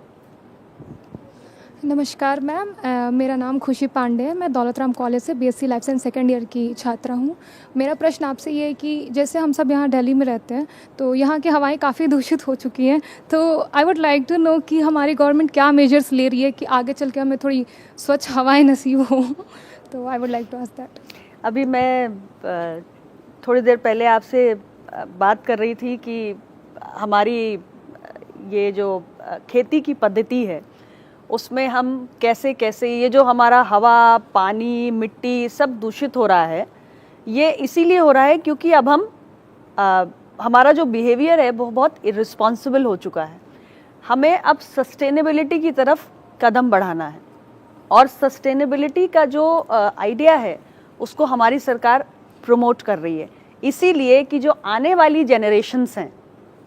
नमस्कार मैम, मेरा नाम खुशी पांडे है। मैं दौलतराम कॉलेज से BSc life science second year की छात्रा हूँ। मेरा प्रश्न आपसे ये है कि जैसे हम सब यहाँ दिल्ली में रहते हैं तो यहाँ की हवाएं काफ़ी दूषित हो चुकी हैं, तो I would like to know कि हमारी गवर्नमेंट क्या मेजर्स ले रही है कि आगे चल के हमें थोड़ी स्वच्छ हवाएं नसीब हो। तो I would like to ask that. अभी मैं थोड़ी देर पहले आपसे बात कर रही थी कि हमारी ये जो खेती की पद्धति है उसमें हम कैसे कैसे ये जो हमारा हवा, पानी, मिट्टी सब दूषित हो रहा है, ये इसीलिए हो रहा है क्योंकि अब हम हमारा जो बिहेवियर है वो बहुत इर्रिस्पॉन्सिबल हो चुका है। हमें अब सस्टेनेबिलिटी की तरफ कदम बढ़ाना है, और सस्टेनेबिलिटी का जो आइडिया है उसको हमारी सरकार प्रमोट कर रही है, इसीलिए कि जो आने वाली जनरेशन्स हैं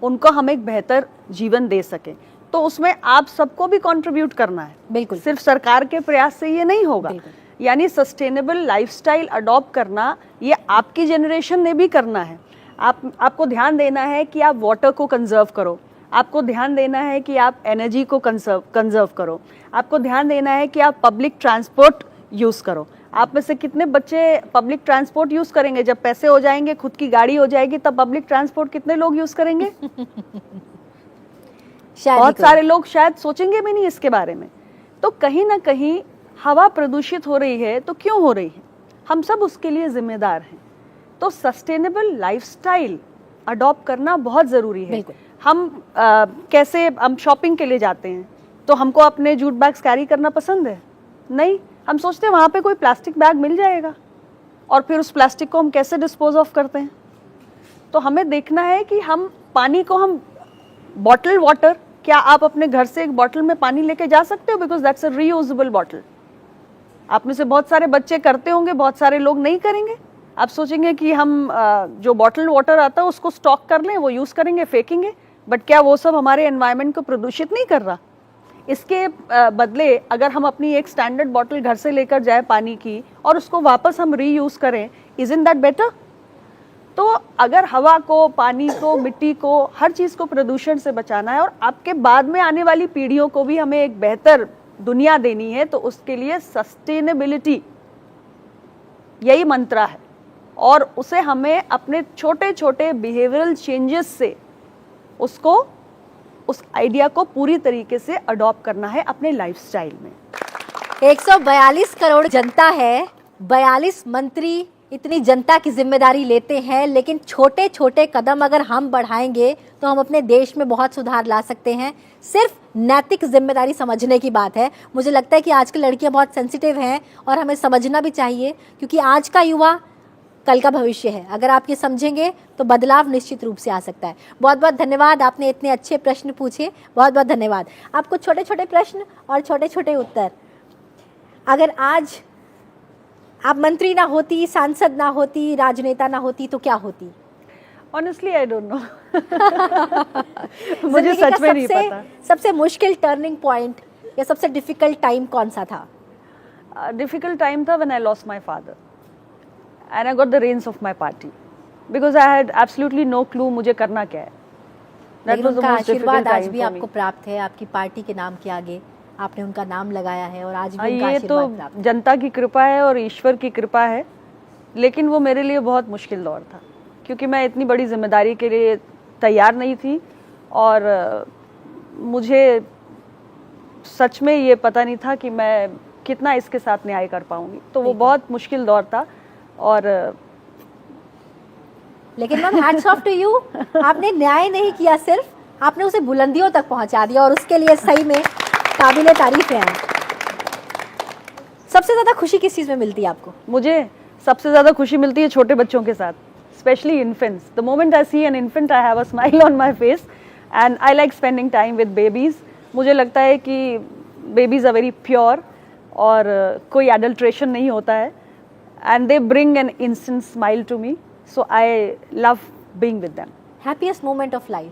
उनको हम एक बेहतर जीवन दे सकें। तो उसमें आप सबको भी कंट्रीब्यूट करना है, बिल्कुल, सिर्फ सरकार के प्रयास से ये नहीं होगा। यानी सस्टेनेबल लाइफस्टाइल अडॉप्ट करना ये आपकी जनरेशन ने भी करना है। आपको ध्यान देना है कि आप वाटर को कंजर्व करो, आपको ध्यान देना है कि आप एनर्जी को कंजर्व करो, आपको ध्यान देना है कि आप पब्लिक ट्रांसपोर्ट यूज़ करो। आप में से कितने बच्चे पब्लिक ट्रांसपोर्ट यूज़ करेंगे? जब पैसे हो जाएंगे, खुद की गाड़ी हो जाएगी, तब पब्लिक ट्रांसपोर्ट कितने लोग यूज़ करेंगे? बहुत सारे लोग शायद सोचेंगे भी नहीं इसके बारे में। तो कहीं ना कहीं हवा प्रदूषित हो रही है, तो क्यों हो रही है? हम सब उसके लिए जिम्मेदार हैं। तो सस्टेनेबल लाइफस्टाइल अडॉप्ट करना बहुत ज़रूरी है। हम कैसे हम शॉपिंग के लिए जाते हैं तो हमको अपने जूट बैग्स कैरी करना पसंद है? नहीं, हम सोचते हैं वहाँ पे कोई प्लास्टिक बैग मिल जाएगा, और फिर उस प्लास्टिक को हम कैसे डिस्पोज ऑफ करते हैं। तो हमें देखना है कि हम पानी को हम बॉटल वाटर, क्या आप अपने घर से एक बॉटल में पानी लेके जा सकते हो? Because that's a reusable bottle. आप में से बहुत सारे बच्चे करते होंगे, बहुत सारे लोग नहीं करेंगे। आप सोचेंगे कि हम जो बॉटल वाटर आता है उसको स्टॉक कर लें, वो यूज़ करेंगे, फेंकेंगे, बट क्या वो सब हमारे एनवायरनमेंट को प्रदूषित नहीं कर रहा? इसके बदले अगर हम अपनी एक स्टैंडर्ड बॉटल घर से लेकर जाए पानी की और उसको वापस हम रीयूज़ करें, इज़न्ट दैट बेटर? तो अगर हवा को, पानी को, मिट्टी को, हर चीज़ को प्रदूषण से बचाना है और आपके बाद में आने वाली पीढ़ियों को भी हमें एक बेहतर दुनिया देनी है, तो उसके लिए सस्टेनेबिलिटी यही मंत्र है, और उसे हमें अपने छोटे छोटे बिहेवियरल चेंजेस से उसको, उस आइडिया को पूरी तरीके से अडॉप्ट करना है अपने लाइफस्टाइल में। 142 करोड़ जनता है, 42 मंत्री इतनी जनता की जिम्मेदारी लेते हैं, लेकिन छोटे छोटे कदम अगर हम बढ़ाएंगे तो हम अपने देश में बहुत सुधार ला सकते हैं। सिर्फ नैतिक जिम्मेदारी समझने की बात है। मुझे लगता है कि आजकल लड़कियां बहुत सेंसिटिव हैं और हमें समझना भी चाहिए, क्योंकि आज का युवा कल का भविष्य है। अगर आप ये समझेंगे तो बदलाव निश्चित रूप से आ सकता है। बहुत बहुत धन्यवाद, आपने इतने अच्छे प्रश्न पूछे, बहुत बहुत धन्यवाद। आपको छोटे छोटे प्रश्न और छोटे छोटे उत्तर। अगर आज आप मंत्री ना होती, सांसद ना होती, राजनेता ना होती, तो क्या होती? Honestly I don't know. मुझे सच में नहीं पता। सबसे मुश्किल टर्निंग पॉइंट या सबसे डिफिकल्ट टाइम कौन सा था? डिफिकल्ट टाइम था when I lost my father and I got the reins of my party because I had absolutely no clue मुझे करना क्या है। That was the most difficult time आज भी for आपको me। प्राप्त है, आपकी पार्टी के नाम के आगे आपने उनका नाम लगाया है और आज भी उनका ये आशीर्वाद तो प्राप्त है। जनता की कृपा है और ईश्वर की कृपा है, लेकिन वो मेरे लिए बहुत मुश्किल दौर था क्योंकि मैं इतनी बड़ी जिम्मेदारी के लिए तैयार नहीं थी, और मुझे सच में ये पता नहीं था कि मैं कितना इसके साथ न्याय कर पाऊंगी। तो वो बहुत मुश्किल दौर था। और लेकिन ma'am hats off to you, आपने न्याय नहीं किया, सिर्फ आपने उसे बुलंदियों तक पहुंचा दिया, और उसके लिए सही में काबिले तारीफ है। सबसे ज़्यादा खुशी किस चीज़ में मिलती है आपको? मुझे सबसे ज़्यादा खुशी मिलती है छोटे बच्चों के साथ, specially infants. The moment I see an infant I have a smile on my face and I like spending time with babies. मुझे लगता है कि बेबीज़ आर वेरी प्योर और कोई एडल्ट्रेशन नहीं होता है and they bring an instant smile to me. So I love being with them. Happiest moment of life?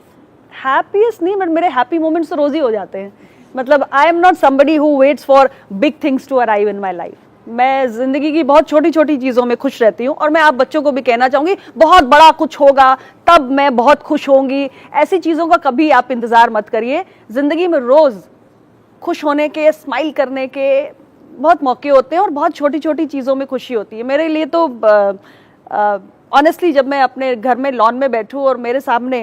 Happiest नहीं, बट मेरे हैप्पी मोमेंट्स तो रोज़ ही हो जाते हैं. मतलब I am not somebody who waits for big things to arrive in my life. मैं ज़िंदगी की बहुत छोटी छोटी चीज़ों में खुश रहती हूँ और मैं आप बच्चों को भी कहना चाहूँगी बहुत बड़ा कुछ होगा तब मैं बहुत खुश होंगी. ऐसी चीज़ों का कभी आप इंतज़ार मत करिए. ज़िंदगी में रोज़ खुश होने के, स्माइल करने के बहुत मौके होते हैं और बहुत छोटी छोटी चीज़ों में खुशी होती है. मेरे लिए तो ऑनेस्टली जब मैं अपने घर में लॉन में बैठूं और मेरे सामने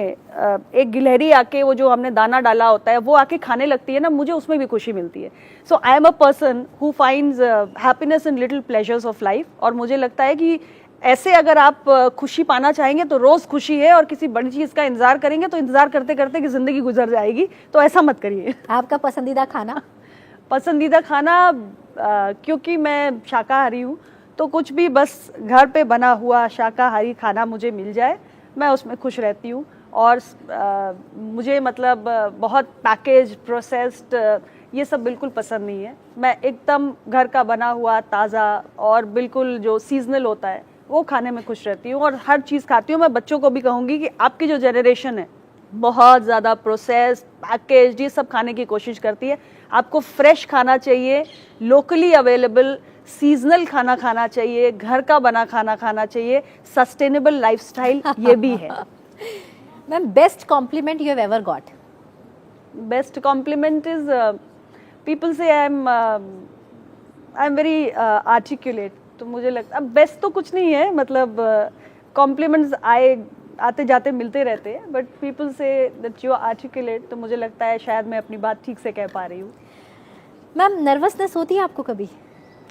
एक गिलहरी आके वो जो हमने दाना डाला होता है वो आके खाने लगती है ना, मुझे उसमें भी खुशी मिलती है. So I am a person who finds happiness in little pleasures of life. और मुझे लगता है कि ऐसे अगर आप खुशी पाना चाहेंगे तो रोज़ खुशी है और किसी बड़ी चीज़ का इंतजार करेंगे तो इंतजार करते करते कि ज़िंदगी गुजर जाएगी. तो ऐसा मत करिए. आपका पसंदीदा खाना? पसंदीदा खाना क्योंकि मैं शाकाहारी हूँ तो कुछ भी बस घर पे बना हुआ शाकाहारी खाना मुझे मिल जाए मैं उसमें खुश रहती हूँ. और मुझे मतलब बहुत पैकेज प्रोसेस्ड ये सब बिल्कुल पसंद नहीं है. मैं एकदम घर का बना हुआ ताज़ा और बिल्कुल जो सीजनल होता है वो खाने में खुश रहती हूँ और हर चीज़ खाती हूँ. मैं बच्चों को भी कहूँगी कि आपकी जो जनरेशन है बहुत ज़्यादा प्रोसेस्ड पैकेज ये सब खाने की कोशिश करती है. आपको फ्रेश खाना चाहिए, लोकली अवेलेबल सीजनल खाना खाना चाहिए, घर का बना खाना खाना चाहिए. सस्टेनेबल लाइफस्टाइल ये भी है. Ma'am, best compliment you have ever got? Best compliment is people से आई एम वेरी आर्टिकुलेट. तो मुझे लगता है बेस्ट तो कुछ नहीं है, मतलब कॉम्प्लीमेंट्स आते जाते मिलते रहते हैं, बट पीपल से दैट यू आर आर्टिकुलेट. तो मुझे लगता है शायद मैं अपनी बात ठीक से कह पा रही हूँ. मैम, नर्वसनेस होती है आपको कभी?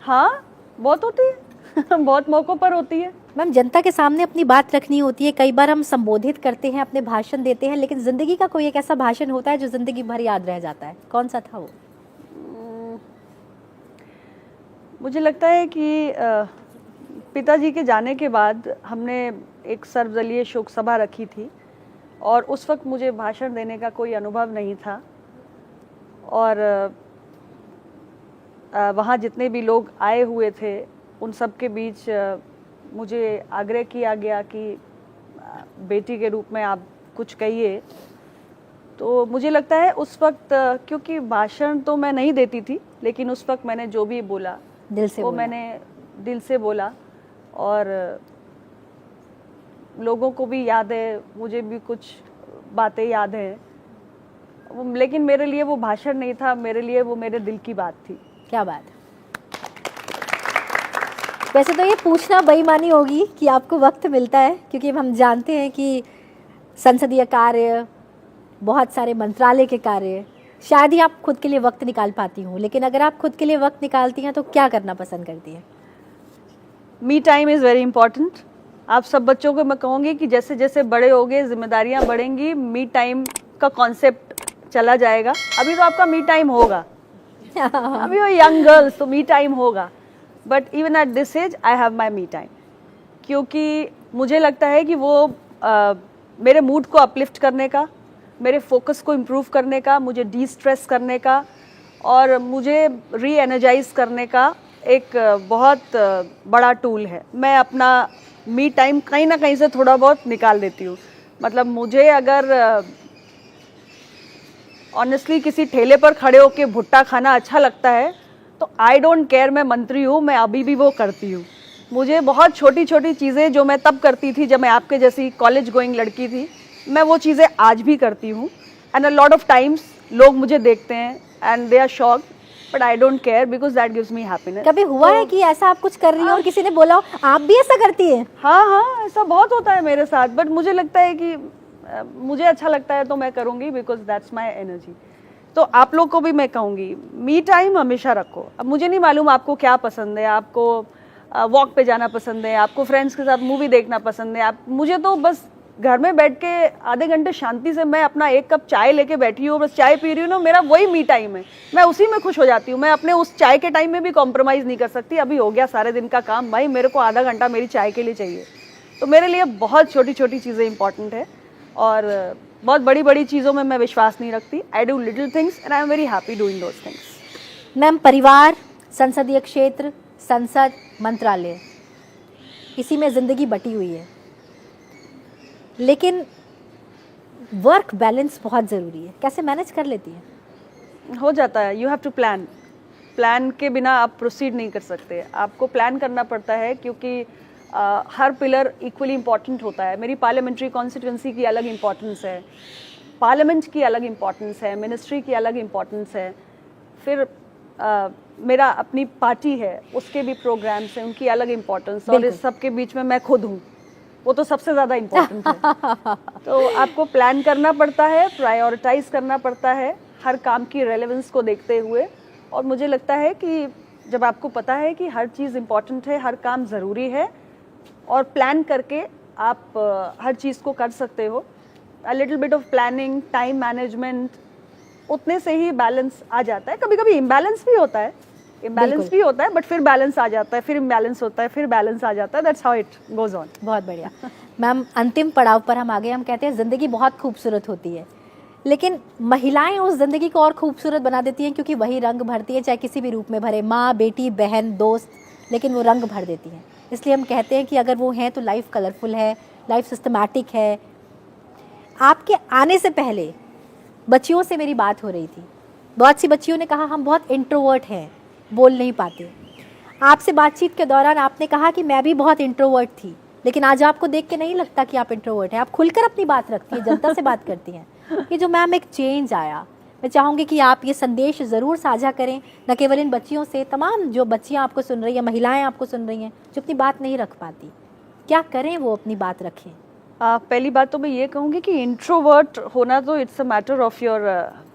हाँ, बहुत होती है. बहुत मौक़ों पर होती है. मैम, जनता के सामने अपनी बात रखनी होती है. कई बार हम संबोधित करते हैं, अपने भाषण देते हैं, लेकिन ज़िंदगी का कोई एक ऐसा भाषण होता है जो ज़िंदगी भर याद रह जाता है. कौन सा था वो? मुझे लगता है कि पिताजी के जाने के बाद हमने एक सर्वदलीय शोक सभा रखी थी और उस वक्त मुझे भाषण देने का कोई अनुभव नहीं था. और वहाँ जितने भी लोग आए हुए थे उन सब के बीच मुझे आग्रह किया गया कि बेटी के रूप में आप कुछ कहिए. तो मुझे लगता है उस वक्त क्योंकि भाषण तो मैं नहीं देती थी, लेकिन उस वक्त मैंने जो भी बोला दिल से वो बोला. मैंने दिल से बोला और लोगों को भी याद है, मुझे भी कुछ बातें याद हैं. लेकिन मेरे लिए वो भाषण नहीं था, मेरे लिए वो मेरे दिल की बात थी. क्या बात है. वैसे तो ये पूछना बेईमानी होगी कि आपको वक्त मिलता है, क्योंकि हम जानते हैं कि संसदीय कार्य, बहुत सारे मंत्रालय के कार्य, शायद ही आप खुद के लिए वक्त निकाल पाती हूँ. लेकिन अगर आप खुद के लिए वक्त निकालती हैं तो क्या करना पसंद करती हैं? Me time is very important. आप सब बच्चों को मैं कहूँगी कि जैसे जैसे बड़े होगे, जिम्मेदारियाँ बढ़ेंगी, मी टाइम का कॉन्सेप्ट चला जाएगा. अभी तो आपका मी टाइम होगा, अभी वो यंग गर्ल्स तो मी टाइम होगा, but even at this age I have my me time. क्योंकि मुझे लगता है कि वो मेरे मूड को अपलिफ्ट करने का, मेरे फोकस को इम्प्रूव करने का, मुझे डी स्ट्रेस करने का और मुझे री एनर्जाइज करने का एक बहुत बड़ा टूल है. मैं अपना मी टाइम कहीं ना कहीं से थोड़ा बहुत निकाल देती हूँ. मतलब मुझे अगर ऑनेस्टली किसी ठेले पर खड़े होकर भुट्टा खाना अच्छा लगता है तो आई डोंट केयर, मैं मंत्री हूँ, मैं अभी भी वो करती हूँ. मुझे बहुत छोटी छोटी चीज़ें जो मैं तब करती थी जब मैं आपके जैसी कॉलेज गोइंग लड़की थी, मैं वो चीज़ें आज भी करती हूँ. And a lot of times लोग मुझे देखते हैं and they are shocked, but I don't care because that gives me happiness. कभी हुआ है कि ऐसा आप कुछ कर रही हो और किसी ने बोला हो आप भी ऐसा करती हैं? हाँ, ऐसा बहुत होता है मेरे साथ, बट मुझे लगता है कि मुझे अच्छा लगता है तो मैं करूँगी बिकॉज दैट्स माई एनर्जी. तो आप लोग को भी मैं कहूँगी मी टाइम हमेशा रखो. अब मुझे नहीं मालूम आपको क्या पसंद है, आपको वॉक पे जाना पसंद है, आपको फ्रेंड्स के साथ मूवी देखना पसंद है, मुझे तो बस घर में बैठ के आधे घंटे शांति से मैं अपना एक कप चाय लेके बैठी हूँ, बस चाय पी रही हूँ ना, मेरा वही मी टाइम है, मैं उसी में खुश हो जाती हूँ। मैं अपने उस चाय के टाइम में भी कॉम्प्रोमाइज़ नहीं कर सकती। अभी हो गया सारे दिन का काम, भाई मेरे को आधा घंटा मेरी चाय के लिए चाहिए। तो मेरे लिए बहुत छोटी छोटी चीज़ें इंपॉर्टेंट है और बहुत बड़ी बड़ी चीज़ों में मैं विश्वास नहीं रखती। I do little things and I am very happy doing those things. Ma'am, परिवार, संसदीय क्षेत्र, संसद, मंत्रालय, इसी में ज़िंदगी बटी हुई है, लेकिन वर्क बैलेंस बहुत ज़रूरी है। कैसे मैनेज कर लेती हैं? हो जाता है। यू हैव टू प्लान के बिना आप प्रोसीड नहीं कर सकते। आपको प्लान करना पड़ता है क्योंकि हर पिलर इक्वली इम्पॉर्टेंट होता है। मेरी पार्लियामेंट्री कॉन्स्टिट्यूंसी की अलग इम्पॉर्टेंस है, पार्लियामेंट की अलग इम्पॉर्टेंस है, मिनिस्ट्री की अलग इम्पॉर्टेंस है, फिर मेरा अपनी पार्टी है उसके भी प्रोग्राम्स हैं, उनकी अलग इम्पॉर्टेंस, और इस सब के बीच में मैं खुद हूँ, वो तो सबसे ज़्यादा इम्पोर्टेंट है। तो आपको प्लान करना पड़ता है, प्रायोरिटाइज करना पड़ता है हर काम की रेलेवेंस को देखते हुए। और मुझे लगता है कि जब आपको पता है कि हर चीज़ इम्पॉर्टेंट है, हर काम ज़रूरी है, और प्लान करके आप हर चीज़ को कर सकते हो, a little bit of planning, time management, उतने से ही बैलेंस आ जाता है। कभी कभी इम्बैलेंस भी होता है, बट फिर बैलेंस आ जाता है, फिर इम्बैलेंस होता है, फिर बैलेंस आ जाता है। That's how it goes on. बहुत बढ़िया। मैम, अंतिम पड़ाव पर हम आ गए। हम कहते हैं ज़िंदगी बहुत खूबसूरत होती है, लेकिन महिलाएं उस ज़िंदगी को और खूबसूरत बना देती हैं, क्योंकि वही रंग भरती है, चाहे किसी भी रूप में भरे, माँ, बेटी, बहन, दोस्त, लेकिन वो रंग भर देती हैं। इसलिए हम कहते हैं कि अगर वो हैं तो लाइफ कलरफुल है, लाइफ सिस्टमैटिक है। आपके आने से पहले बच्चियों से मेरी बात हो रही थी, बहुत सी बच्चियों ने कहा हम बहुत इंट्रोवर्ट हैं, बोल नहीं पाते। आपसे बातचीत के दौरान आपने कहा कि मैं भी बहुत इंट्रोवर्ट थी, लेकिन आज आपको देख के नहीं लगता कि आप इंट्रोवर्ट हैं। आप खुलकर अपनी बात रखती हैं, जनता से बात करती हैं। ये जो मैम एक चेंज आया, मैं चाहूँगी कि आप ये संदेश ज़रूर साझा करें, न केवल इन बच्चियों से, तमाम जो बच्चियाँ आपको सुन रही हैं, महिलाएं आपको सुन रही हैं जो अपनी बात नहीं रख पाती, क्या करें वो अपनी बात रखें? पहली बात तो मैं ये कहूँगी कि इंट्रोवर्ट होना तो it's a matter of your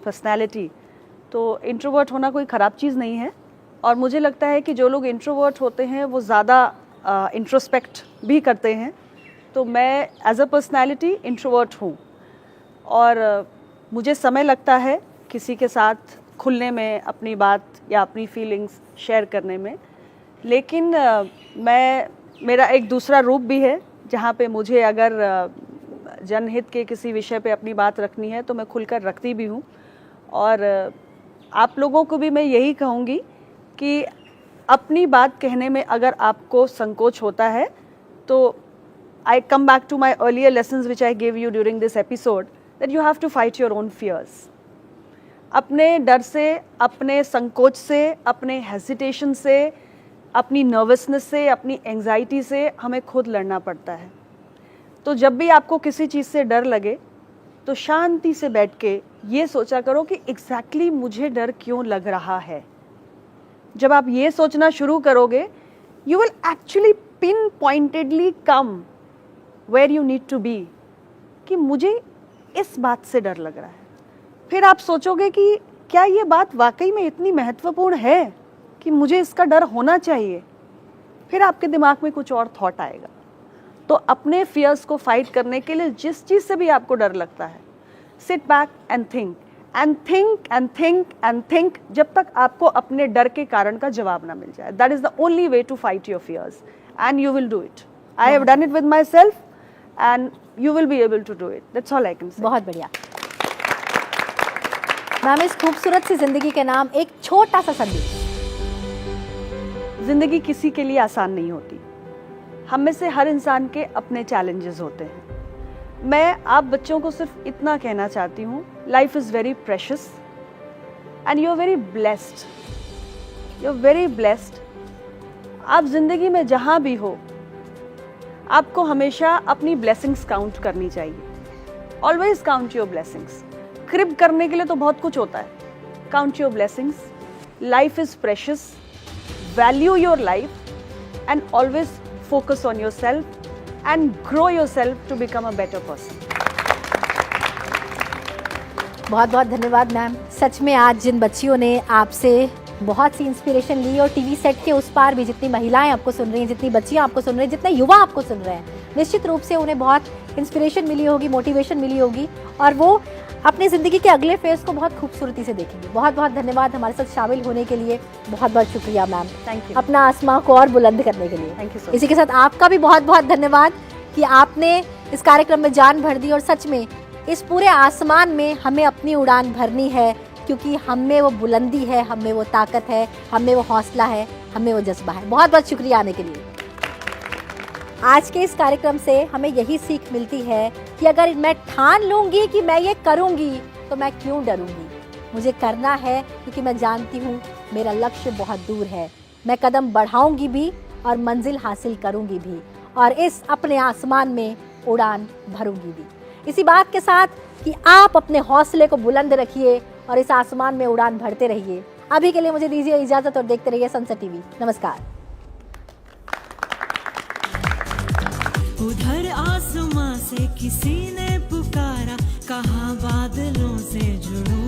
personality. तो इंट्रोवर्ट होना कोई ख़राब चीज़ नहीं है, और मुझे लगता है कि जो लोग इंट्रोवर्ट होते हैं वो ज़्यादा इंट्रोस्पेक्ट भी करते हैं। तो मैं एज अ पर्सनैलिटी इंट्रोवर्ट हूँ, और मुझे समय लगता है किसी के साथ खुलने में, अपनी बात या अपनी फीलिंग्स शेयर करने में, लेकिन मेरा एक दूसरा रूप भी है जहाँ पे मुझे अगर जनहित के किसी विषय पे अपनी बात रखनी है तो मैं खुलकर रखती भी हूँ। और आप लोगों को भी मैं यही कहूँगी कि अपनी बात कहने में अगर आपको संकोच होता है तो I come back to my earlier lessons which I give you during this episode, that you have to fight your own fears. अपने डर से, अपने संकोच से, अपने हेजिटेशन से, अपनी नर्वसनेस से, अपनी एंग्जाइटी से हमें खुद लड़ना पड़ता है। तो जब भी आपको किसी चीज़ से डर लगे तो शांति से बैठ के ये सोचा करो कि एग्जैक्टली मुझे डर क्यों लग रहा है। जब आप ये सोचना शुरू करोगे, you will actually pinpointedly come where you need to be, कि मुझे इस बात से डर लग रहा है। फिर आप सोचोगे कि क्या ये बात वाकई में इतनी महत्वपूर्ण है कि मुझे इसका डर होना चाहिए। फिर आपके दिमाग में कुछ और थॉट आएगा। तो अपने फियर्स को फाइट करने के लिए जिस चीज़ से भी आपको डर लगता है, sit back and think and think and think and think, जब तक आपको अपने डर के कारण का जवाब ना मिल जाए। That is the only way to fight your fears and you will do it. I have done it with myself and you will be able to do it. That's all I can say. बहुत बढ़िया ma'am, इस खूबसूरत सी जिंदगी के नाम एक छोटा सा संदेश। ज़िंदगी किसी के लिए आसान नहीं होती। हम में से हर इंसान के अपने चैलेंजेस होते हैं। मैं आप बच्चों को सिर्फ इतना कहना चाहती हूँ, life is very precious and you are very blessed, you are very blessed. आप ज़िंदगी में जहाँ भी हो, आपको हमेशा अपनी ब्लेसिंग्स काउंट करनी चाहिए। Always count your blessings. Crib करने के लिए तो बहुत कुछ होता है। Count your blessings. Life is precious. Value your life and always focus on yourself and grow yourself to become a better person. बहुत बहुत धन्यवाद मैम। सच में आज जिन बच्चियों ने आपसे बहुत सी इंस्पिरेशन ली, और टीवी सेट के उस पार भी जितनी महिलाएं आपको सुन रही हैं, जितनी बच्चियां आपको सुन रही हैं, जितने युवा आपको सुन रहे हैं, निश्चित रूप से उन्हें बहुत इंस्पिरेशन मिली होगी, मोटिवेशन मिली होगी और वो अपनी ज़िंदगी के अगले फेज़ को बहुत खूबसूरती से देखेंगे। बहुत बहुत धन्यवाद हमारे साथ शामिल होने के लिए, बहुत बहुत शुक्रिया मैम, थैंक यू। अपना आसमां को और बुलंद करने के लिए। थैंक यू सो इसी के साथ आपका भी बहुत बहुत धन्यवाद कि आपने इस कार्यक्रम में जान भर दी और सच में इस पूरे आसमान में हमें अपनी उड़ान भरनी है, क्योंकि हम में वो बुलंदी है, हम में वो ताकत है, हम में वो हौसला है, हम में वो जज्बा है। बहुत बहुत शुक्रिया आने के लिए। आज के इस कार्यक्रम से हमें यही सीख मिलती है कि अगर मैं ठान लूँगी कि मैं ये करूँगी तो मैं क्यों डरूँगी। मुझे करना है क्योंकि मैं जानती हूँ मेरा लक्ष्य बहुत दूर है। मैं कदम बढ़ाऊँगी भी और मंजिल हासिल करूँगी भी और इस अपने आसमान में उड़ान भरूँगी भी। इसी बात के साथ कि आप अपने हौसले को बुलंद रखिए और इस आसमान में उड़ान भरते रहिए। अभी के लिए मुझे दीजिए इजाज़त और देखते रहिए सनसेट टीवी। नमस्कार। उधर आसमां से किसी ने पुकारा, कहा बादलों से जुड़ो।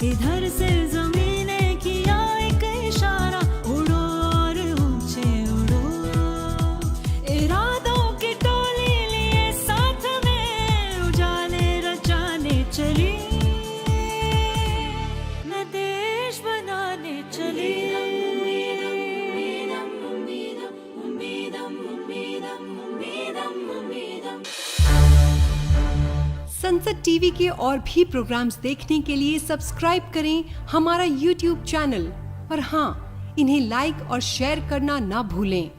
इधर से ज़मीन ने किया एक इशारा, उड़ो और ऊंचे उड़ो। इरादों की टोली लिए साथ में उजाले रचाने चली, मैं देश बनाने चली। सनसेट टीवी के और भी प्रोग्राम्स देखने के लिए सब्सक्राइब करें हमारा YouTube चैनल और हाँ, इन्हें लाइक और शेयर करना ना भूलें।